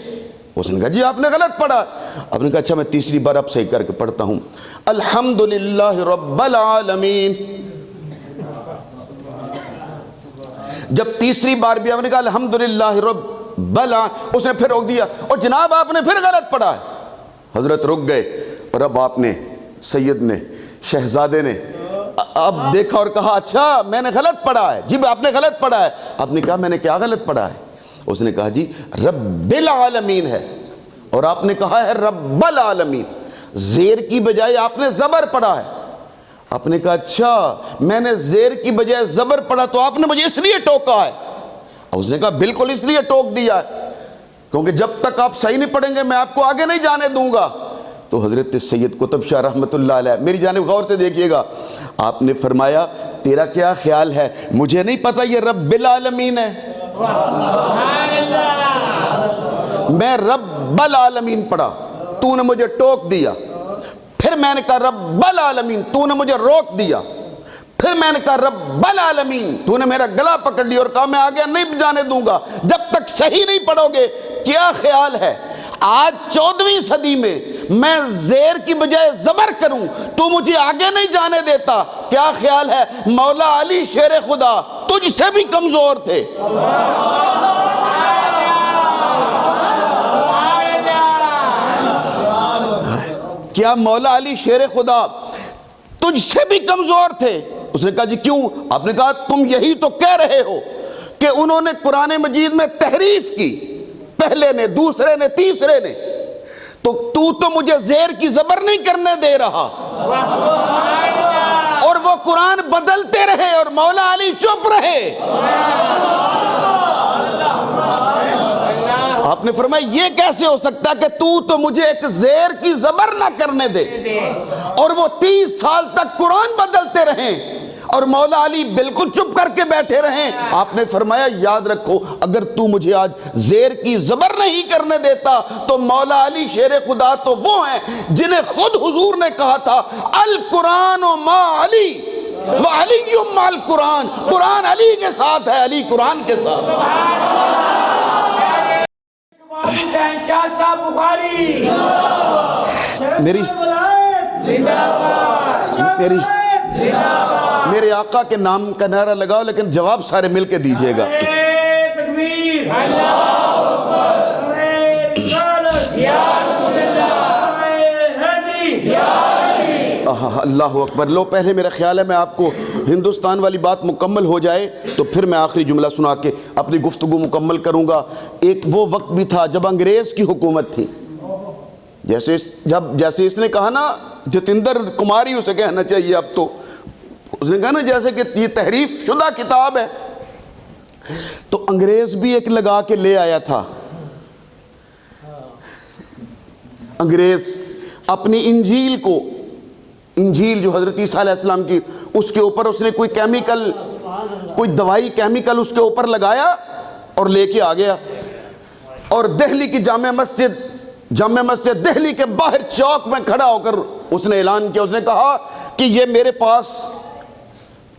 اس نے کہا جی آپ نے غلط پڑھا. آپ نے کہا اچھا میں تیسری بار اب صحیح کر کے پڑھتا ہوں. الحمدللہ رب العالمین. جب تیسری بار بھی آپ نے کہا الحمدللہ رب العالمین، اس نے پھر روک دیا اور جناب آپ نے پھر غلط پڑھا ہے. حضرت رک گئے اور اب آپ نے سید نے شہزادے نے اب دیکھا اور کہا اچھا میں نے غلط پڑھا ہے. جی آپ نے غلط پڑھا ہے. آپ نے کہا میں نے کیا غلط پڑھا ہے؟ اس نے کہا جی رب العالمین ہے اور آپ نے کہا ہے رب العالمین. زیر کی بجائے آپ نے زبر پڑھا ہے. آپ نے کہا اچھا میں نے زیر کی بجائے زبر پڑھا تو آپ نے مجھے اس لیے ٹوکا ہے. اس نے کہا بالکل اس لیے ٹوک دیا ہے کیونکہ جب تک آپ صحیح نہیں پڑھیں گے میں آپ کو آگے نہیں جانے دوں گا. تو حضرت سید قطب شاہ رحمۃ اللہ علیہ میری جانب غور سے دیکھیے گا. آپ نے فرمایا تیرا کیا خیال ہے؟ مجھے نہیں پتا یہ رب العالمین ہے. میں رب العالمین پڑھا تو نے مجھے ٹوک دیا. پھر میں نے کہا رب العالمین تو نے مجھے روک دیا. پھر میں نے کہا رب العالمین تو نے میرا گلا پکڑ لیا اور کہا میں آگے نہیں جانے دوں گا جب تک صحیح نہیں پڑھو گے. کیا خیال ہے آج 14ویں صدی میں زیر کی بجائے زبر کروں تو مجھے آگے نہیں جانے دیتا؟ کیا خیال ہے مولا علی شیر خدا تجھ سے بھی کمزور تھے. کیا مولا علی شیر خدا تجھ سے بھی کمزور تھے؟ اس نے کہا جی کیوں؟ آپ نے کہا تم یہی تو کہہ رہے ہو کہ انہوں نے قرآن مجید میں تحریف کی، پہلے نے، دوسرے نے، تیسرے نے، تو مجھے زیر کی زبر نہیں کرنے دے رہا اور وہ قرآن بدلتے رہے اور مولا علی چپ رہے. آپ نے فرمایا یہ کیسے ہو سکتا کہ تو مجھے ایک زیر کی زبر نہ کرنے دے اور وہ 30 سال تک قرآن بدلتے رہیں اور مولا علی بالکل چپ کر کے بیٹھے رہیں. آپ نے فرمایا یاد رکھو اگر تو مجھے آج زیر کی زبر نہیں کرنے دیتا تو مولا علی شیر خدا تو وہ ہیں جنہیں خود حضور نے کہا تھا القرآن ما علی وعلی مع القرآن. قرآن علی کے ساتھ ہے، علی قرآن کے ساتھ. میرے آقا کے نام کا نعرہ لگاؤ لیکن جواب سارے مل کے دیجئے گا. اللہ اکبر. لو پہلے میرا خیال ہے میں آپ کو ہندوستان والی بات مکمل ہو جائے تو پھر میں آخری جملہ سنا کے اپنی گفتگو مکمل کروں گا. ایک وہ وقت بھی تھا جب انگریز کی حکومت تھی، جیسے اس نے کہا نا جتیندر کمار ہی اسے کہنا چاہیے اب تو، اس نے کہا نا جیسے کہ یہ تحریف شدہ کتاب ہے، تو انگریز بھی ایک لگا کے لے آیا تھا. انگریز اپنی انجیل جو حضرت عیسیٰ علیہ السلام کی، اس کے اوپر اس نے کوئی دوائی کیمیکل اس کے اوپر لگایا اور لے کے آ گیا اور دہلی کی جامع مسجد دہلی کے باہر چوک میں کھڑا ہو کر اس نے اعلان کیا. اس نے کہا کہ یہ میرے پاس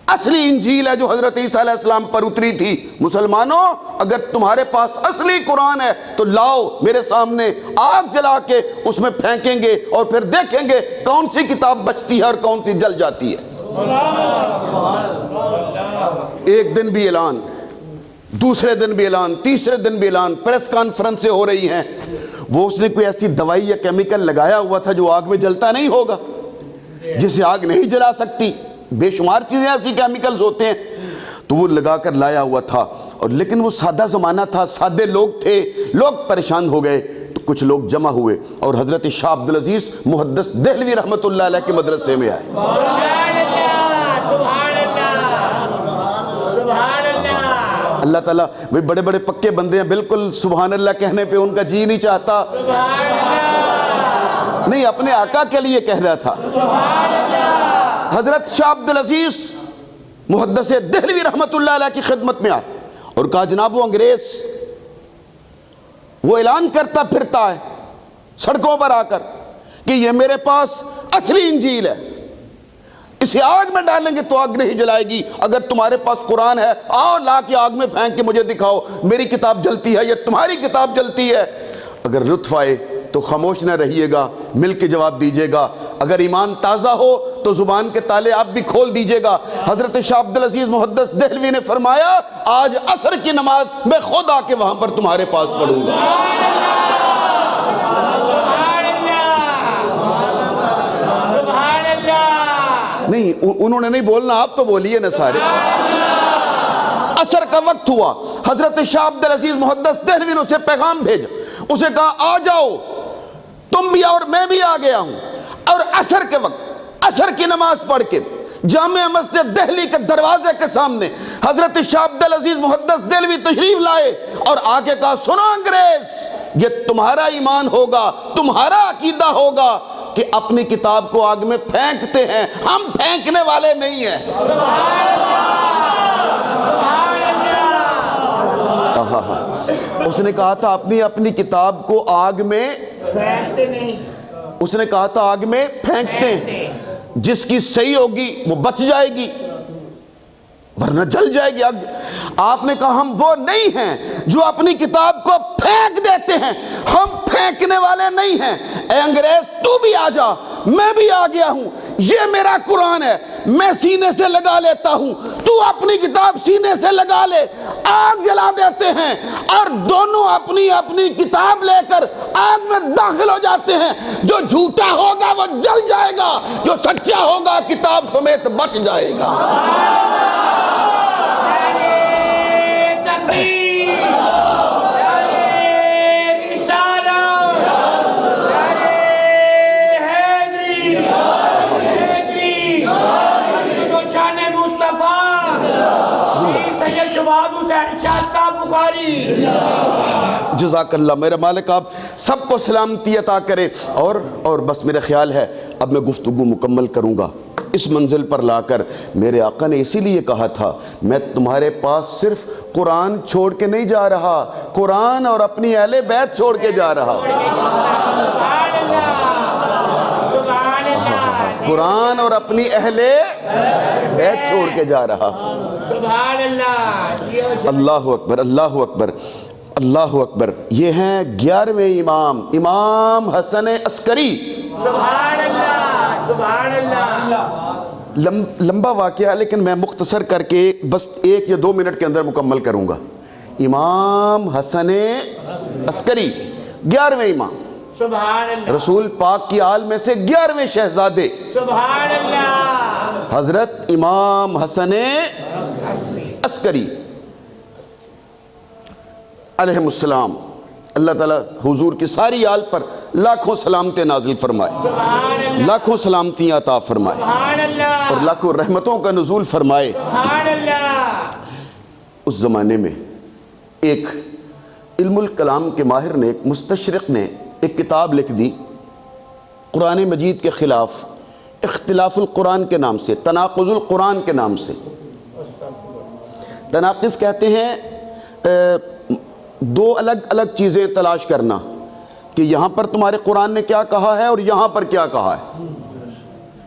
اصلی انجیل ہے جو حضرت عیسیٰ علیہ السلام پر اتری تھی. مسلمانوں اگر تمہارے پاس اصلی قرآن ہے تو لاؤ میرے سامنے، آگ جلا کے اس میں پھینکیں گے اور پھر دیکھیں گے کون سی کتاب بچتی ہے اور کون سی جل جاتی ہے. ایک دن بھی اعلان، دوسرے دن بھی اعلان، تیسرے دن بھی اعلان، پریس کانفرنسیں ہو رہی ہیں. وہ اس نے کوئی ایسی دوائی یا کیمیکل لگایا ہوا تھا جو آگ میں جلتا نہیں ہوگا، جسے آگ نہیں جلا سکتی. بے شمار چیزیں ایسی کیمیکلز ہوتے ہیں، تو وہ لگا کر لایا ہوا تھا. اور لیکن وہ سادہ زمانہ تھا، سادے لوگ تھے، لوگ پریشان ہو گئے تو کچھ لوگ جمع ہوئے اور حضرت شاہ عبدالعزیز محدث دہلوی رحمۃ اللہ علیہ کے مدرسے میں آئے. اللہ تعالیٰ وہ بڑے بڑے پکے بندے ہیں، بالکل سبحان اللہ کہنے پہ ان کا جی نہیں چاہتا. نہیں، اپنے آقا کے لیے کہہ رہا تھا. حضرت شاہ عبدالعزیز محدث دہلوی رحمت اللہ علیہ کی خدمت میں آئے اور کہا جناب وہ انگریز وہ اعلان کرتا پھرتا ہے سڑکوں پر آ کر کہ یہ میرے پاس اصلی انجیل ہے، اسے آگ میں ڈالیں گے تو آگ نہیں جلائے گی، اگر تمہارے پاس قرآن ہے آؤ لا کے آگ میں پھینک کے مجھے دکھاؤ میری کتاب جلتی ہے یا تمہاری کتاب جلتی ہے۔ اگر لطف آئے تو خاموش نہ رہیے گا، مل کے جواب دیجیے گا، اگر ایمان تازہ ہو تو زبان کے تالے آپ بھی کھول دیجیے گا۔ حضرت شاہ عبدالعزیز محدث دہلوی نے فرمایا آج عصر کی نماز میں خود آ کے وہاں پر تمہارے پاس پڑھوں گا۔ نہیں انہوں نے نہیں بولنا، آپ تو بولیے نا سارے۔ عصر کا وقت ہوا، حضرت شاہ عبدالعزیز محدث دہلوی نے اسے پیغام بھیجا، اسے کہا آ جاؤ تم بھی اور میں بھی آ گیا ہوں، اور عصر کے وقت عصر کی نماز پڑھ کے جامع مسجد دہلی کے دروازے کے سامنے حضرت شاہ عبدالعزیز محدث دہلوی تشریف لائے اور آ کے کہا سنو انگریز، یہ تمہارا ایمان ہوگا، تمہارا عقیدہ ہوگا کہ اپنی کتاب کو آگ میں پھینکتے ہیں، ہم پھینکنے والے نہیں ہیں۔ اس نے کہا تھا اپنی کتاب کو آگ میں پھینکتے نہیں، اس نے کہا تھا آگ میں پھینکتے ہیں، جس کی صحیح ہوگی وہ بچ جائے گی ورنہ جل جائے گی۔ آپ نے کہا ہم وہ نہیں ہیں جو اپنی کتاب کو پھینک دیتے ہیں، ہم پھینکنے والے نہیں ہیں۔ اے انگریز تو بھی آ جا، میں بھی آ گیا ہوں، یہ میرا قرآن ہے، میں سینے سے لگا لیتا ہوں، تو اپنی کتاب سینے سے لگا لے، آگ جلا دیتے ہیں اور دونوں اپنی اپنی کتاب لے کر آگ میں داخل ہو جاتے ہیں۔ جو جھوٹا ہوگا وہ جل جائے گا، جو سچا ہوگا کتاب سمیت بچ جائے گا۔ جزاک اللہ، میرے مالک آپ سب کو سلامتی عطا کرے۔ اور بس میرا خیال ہے اب میں گفتگو مکمل کروں گا۔ اس منزل پر لا کر میرے آقا نے اسی لیے کہا تھا میں تمہارے پاس صرف قرآن چھوڑ کے نہیں جا رہا، قرآن اور اپنی اہل بیت چھوڑ کے جا رہا، قرآن اور اپنی اہل بیت چھوڑ کے جا رہا۔ سبحان اللہ، اللہ اکبر، اللہ اکبر، اللہ اکبر۔ یہ ہیں 11ویں امام، امام حسن عسکری۔ سبحان اللہ، سبحان اللہ۔ لمبا واقعہ لیکن میں مختصر کر کے بس 1 یا 2 منٹ کے اندر مکمل کروں گا۔ امام حسن عسکری 11ویں امام، سبحان اللہ، رسول پاک کی آل میں سے 11ویں شہزادے، سبحان اللہ، حضرت امام حسن عسکری علیہ السلام۔ اللہ تعالیٰ حضور کی ساری آل پر لاکھوں سلامتیں نازل فرمائے، لاکھوں سلامتیاں عطا فرمائے سبحان اللہ، اور لاکھوں رحمتوں کا نزول فرمائے۔ سبحان اللہ۔ اس زمانے میں ایک علم الکلام کے ماہر نے، ایک مستشرق نے ایک کتاب لکھ دی قرآن مجید کے خلاف، اختلاف القرآن کے نام سے، تناقض القرآن کے نام سے۔ تناقض کہتے ہیں 2 الگ الگ چیزیں تلاش کرنا کہ یہاں پر تمہارے قرآن نے کیا کہا ہے اور یہاں پر کیا کہا ہے۔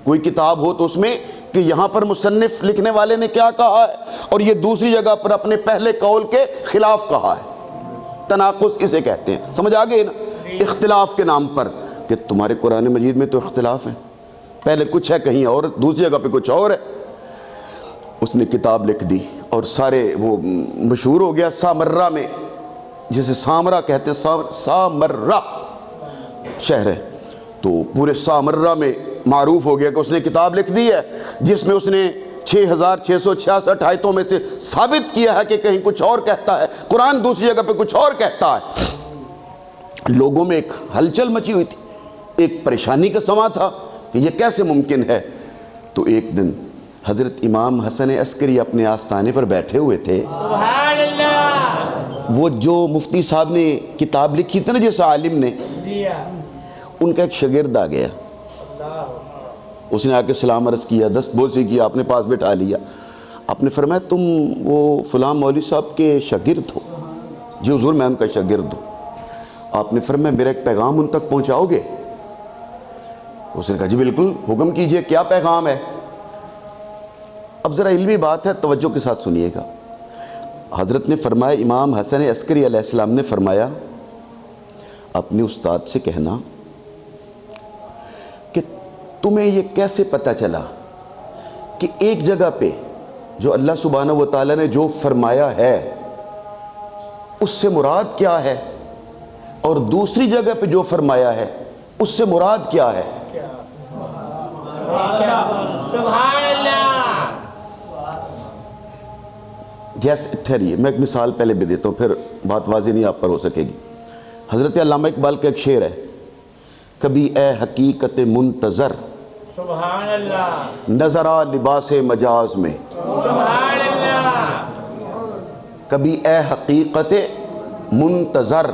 کوئی کتاب ہو تو اس میں کہ یہاں پر مصنف لکھنے والے نے کیا کہا ہے اور یہ دوسری جگہ پر اپنے پہلے قول کے خلاف کہا ہے۔ تناقض اسے کہتے ہیں، سمجھ آگئے نا؟ اختلاف کے نام پر کہ تمہارے قرآن مجید میں تو اختلاف ہے، پہلے کچھ ہے کہیں اور، دوسری جگہ پہ کچھ اور ہے۔ اس نے کتاب لکھ دی اور سارے وہ مشہور ہو گیا سامرہ میں، جسے سامرہ کہتے ہیں، سامرہ شہر ہے، تو پورے سامرہ میں معروف ہو گیا کہ اس نے کتاب لکھ دی ہے جس میں اس نے 6666 آیتوں میں سے ثابت کیا ہے کہ کہیں کچھ اور کہتا ہے، قرآن دوسری جگہ پہ کچھ اور کہتا ہے۔ لوگوں میں ایک ہلچل مچی ہوئی تھی، ایک پریشانی کا سما تھا کہ یہ کیسے ممکن ہے۔ تو ایک دن حضرت امام حسن عسکری اپنے آستانے پر بیٹھے ہوئے تھے، سبحان اللہ، وہ جو مفتی صاحب نے کتاب لکھی تھی نا جیسے عالم نے، ان کا ایک شاگرد آ گیا، اس نے آ کے سلام عرض کیا، دست بوسی کیا، اپنے پاس بٹھا لیا۔ آپ نے فرمایا تم وہ فلاں مولوی صاحب کے شاگرد ہو؟ جی حضور میں ان کا شاگرد ہوں۔ آپ نے فرمایا میرا ایک پیغام ان تک پہنچاؤ گے؟ اس نے کہا جی بالکل، حکم کیجئے، کیا پیغام ہے؟ اب ذرا علمی بات ہے، توجہ کے ساتھ سنیے گا۔ حضرت نے فرمایا، امام حسن عسکری علیہ السلام نے فرمایا اپنے استاد سے کہنا کہ تمہیں یہ کیسے پتہ چلا کہ ایک جگہ پہ جو اللہ سبحانہ و تعالیٰ نے جو فرمایا ہے اس سے مراد کیا ہے، اور دوسری جگہ پہ جو فرمایا ہے اس سے مراد کیا ہے؟ سبحان اللہ۔ جیسے ٹھہریے، میں ایک مثال پہلے بھی دیتا ہوں، پھر بات واضح نہیں آپ پر ہو سکے گی۔ حضرت علامہ اقبال کا ایک شعر ہے، کبھی اے حقیقت منتظر سبحان اللہ۔ نظر آ لباس مجاز میں، سبحان اللہ۔ کبھی اے حقیقت منتظر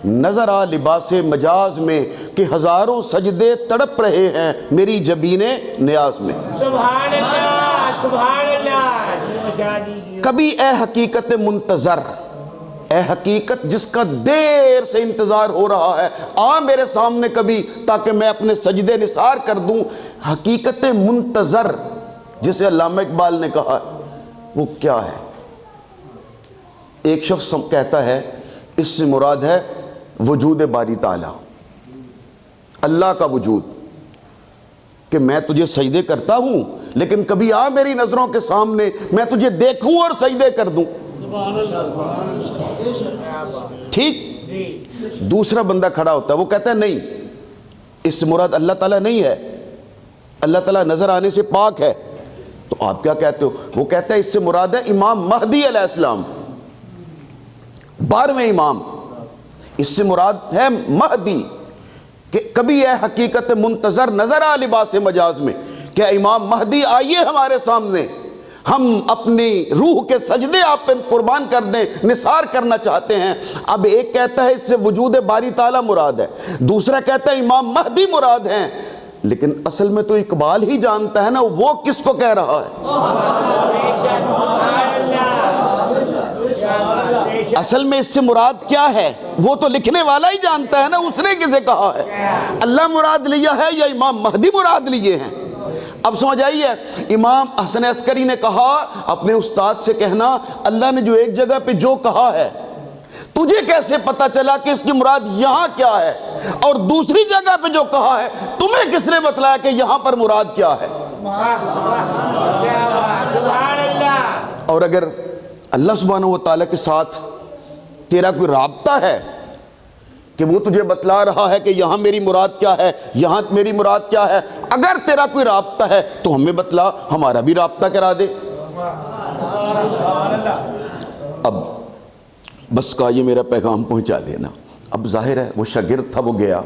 نظر آ لباس مجاز میں، کہ ہزاروں سجدے تڑپ رہے ہیں میری جبین نیاز میں۔ سبحان اللہ۔ سبحان اللہ۔ کبھی اے حقیقت منتظر، اے حقیقت جس کا دیر سے انتظار ہو رہا ہے، آ میرے سامنے کبھی تاکہ میں اپنے سجدے نثار کر دوں۔ حقیقت منتظر جسے علامہ اقبال نے کہا وہ کیا ہے؟ ایک شخص کہتا ہے اس سے مراد ہے وجود باری تعالی، اللہ کا وجود، کہ میں تجھے سجدے کرتا ہوں لیکن کبھی آ میری نظروں کے سامنے، میں تجھے دیکھوں اور سجدے کر دوں۔ ٹھیک؟ دوسرا بندہ کھڑا ہوتا ہے، وہ کہتا ہے نہیں، اس سے مراد اللہ تعالیٰ نہیں ہے، اللہ تعالیٰ نظر آنے سے پاک ہے۔ تو آپ کیا کہتے ہو؟ وہ کہتا ہے اس سے مراد ہے امام مہدی علیہ السلام، 12ویں امام، اس سے مراد ہے مہدی۔ کہ کبھی اے حقیقت منتظر نظر آ لباس مجاز میں، کہ امام مہدی آئیے ہمارے سامنے، ہم اپنی روح کے سجدے آپ پہ قربان کر دیں، نثار کرنا چاہتے ہیں۔ اب ایک کہتا ہے اس سے وجود باری تعالیٰ مراد ہے، دوسرا کہتا ہے امام مہدی مراد ہیں، لیکن اصل میں تو اقبال ہی جانتا ہے نا وہ کس کو کہہ رہا ہے۔ اصل میں اس سے مراد کیا ہے وہ تو لکھنے والا ہی جانتا ہے نا، اس نے کسے کہا ہے، اللہ مراد لیا ہے یا امام مہدی مراد لیے ہیں؟ اب سمجھ آئیے، امام حسن عسکری نے کہا اپنے استاد سے کہنا اللہ نے جو ایک جگہ پہ جو کہا ہے تجھے کیسے پتا چلا کہ اس کی مراد یہاں کیا ہے، اور دوسری جگہ پہ جو کہا ہے تمہیں کس نے بتلایا کہ یہاں پر مراد کیا ہے؟ اور اگر اللہ سبحانہ و تعالیٰ کے ساتھ تیرا کوئی رابطہ ہے کہ وہ تجھے بتلا رہا ہے کہ یہاں میری مراد کیا ہے، یہاں میری مراد کیا ہے، اگر تیرا کوئی رابطہ ہے تو ہمیں بتلا، ہمارا بھی رابطہ کرا دے۔ اب بس کا یہ میرا پیغام پہنچا دینا۔ اب ظاہر ہے وہ شاگرد تھا، وہ گیا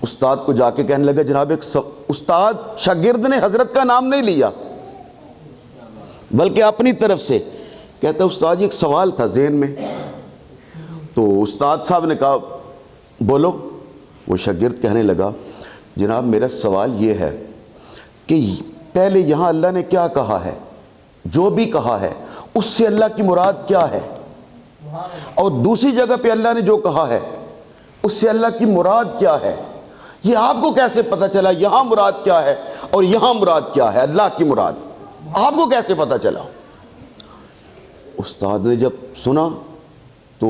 استاد کو جا کے کہنے لگا جناب ایک استاد، شاگرد نے حضرت کا نام نہیں لیا بلکہ اپنی طرف سے کہتا ہے استاد ایک سوال تھا ذہن میں۔ تو استاد صاحب نے کہا بولو۔ وہ شاگرد کہنے لگا جناب میرا سوال یہ ہے کہ پہلے یہاں اللہ نے کیا کہا ہے، جو بھی کہا ہے اس سے اللہ کی مراد کیا ہے، اور دوسری جگہ پہ اللہ نے جو کہا ہے اس سے اللہ کی مراد کیا ہے، یہ آپ کو کیسے پتہ چلا یہاں مراد کیا ہے اور یہاں مراد کیا ہے، اللہ کی مراد آپ کو کیسے پتہ چلا؟ استاد نے جب سنا تو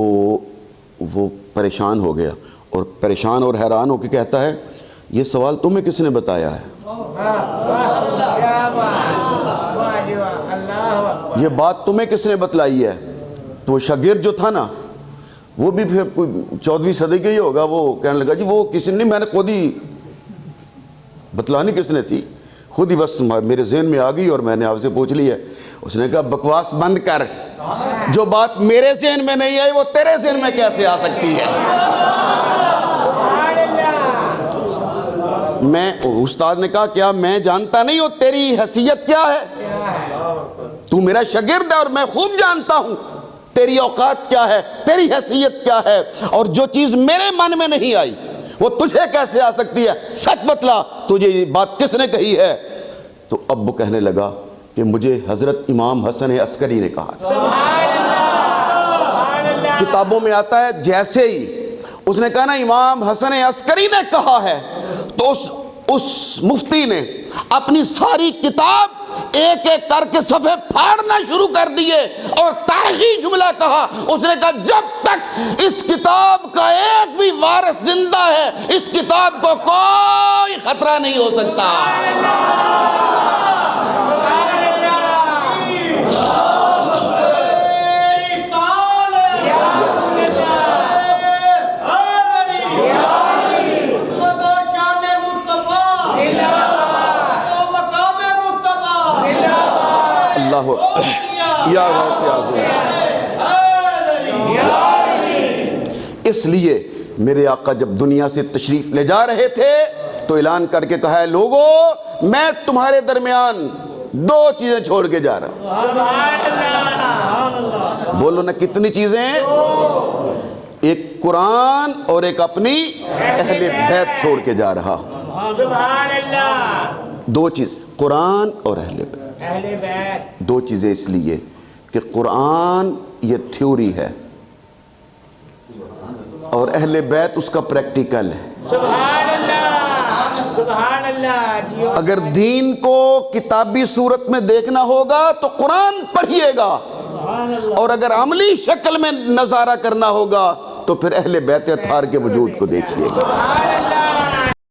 وہ پریشان ہو گیا، اور پریشان اور حیران ہو کے کہتا ہے یہ سوال تمہیں کس نے بتایا ہے، یہ بات تمہیں کس نے بتلائی ہے؟ تو وہ شاگرد جو تھا نا وہ بھی پھر کوئی 14ویں صدی کا ہی ہوگا، وہ کہنے لگا جی وہ کسی نے، میں نے خود ہی بتلانی کس نے تھی، خود ہی بس میرے ذہن میں آ گئی اور میں نے آپ سے پوچھ لی ہے۔ اس نے کہا بکواس بند کر، جو بات میرے ذہن میں نہیں آئی وہ تیرے ذہن میں کیسے آ سکتی ہے؟ میں استاد نے کہا کیا میں جانتا نہیں ہوں تیری حیثیت کیا ہے؟ تو میرا شاگرد ہے اور میں خوب جانتا ہوں تیری اوقات کیا ہے، تیری حیثیت کیا ہے، اور جو چیز میرے من میں نہیں آئی وہ تجھے کیسے آ سکتی ہے، سچ بتلا تجھے یہ بات کس نے کہی ہے؟ تو اب وہ کہنے لگا کہ مجھے حضرت امام حسن عسکری نے کہا تھا۔ کتابوں میں آتا ہے جیسے ہی اس نے کہا نا امام حسن عسکری نے کہا ہے، تو اس مفتی نے اپنی ساری کتاب ایک ایک کر کے صفحے پھاڑنا شروع کر دیے اور تاریخی جملہ کہا۔ اس نے کہا جب تک اس کتاب کا ایک بھی وارث زندہ ہے، اس کتاب کو کوئی خطرہ نہیں ہو سکتا۔ یا ویسے آزم۔ اس لیے میرے آقا جب دنیا سے تشریف لے جا رہے تھے تو اعلان کر کے کہا ہے لوگو میں تمہارے درمیان دو چیزیں چھوڑ کے جا رہا ہوں۔ بولو نا کتنی چیزیں؟ ایک قرآن اور ایک اپنی اہل بیت چھوڑ کے جا رہا ہوں۔ سبحان اللہ۔ دو چیزیں، قرآن اور اہل بیت۔ اہل بیت دو چیزیں اس لیے کہ قرآن یہ تھیوری ہے اور اہل بیت اس کا پریکٹیکل ہے۔ سبحان اللہ سبحان اللہ۔ اگر دین کو کتابی صورت میں دیکھنا ہوگا تو قرآن پڑھیے گا، اور اگر عملی شکل میں نظارہ کرنا ہوگا تو پھر اہل بیت اطہار کے وجود کو دیکھیے گا۔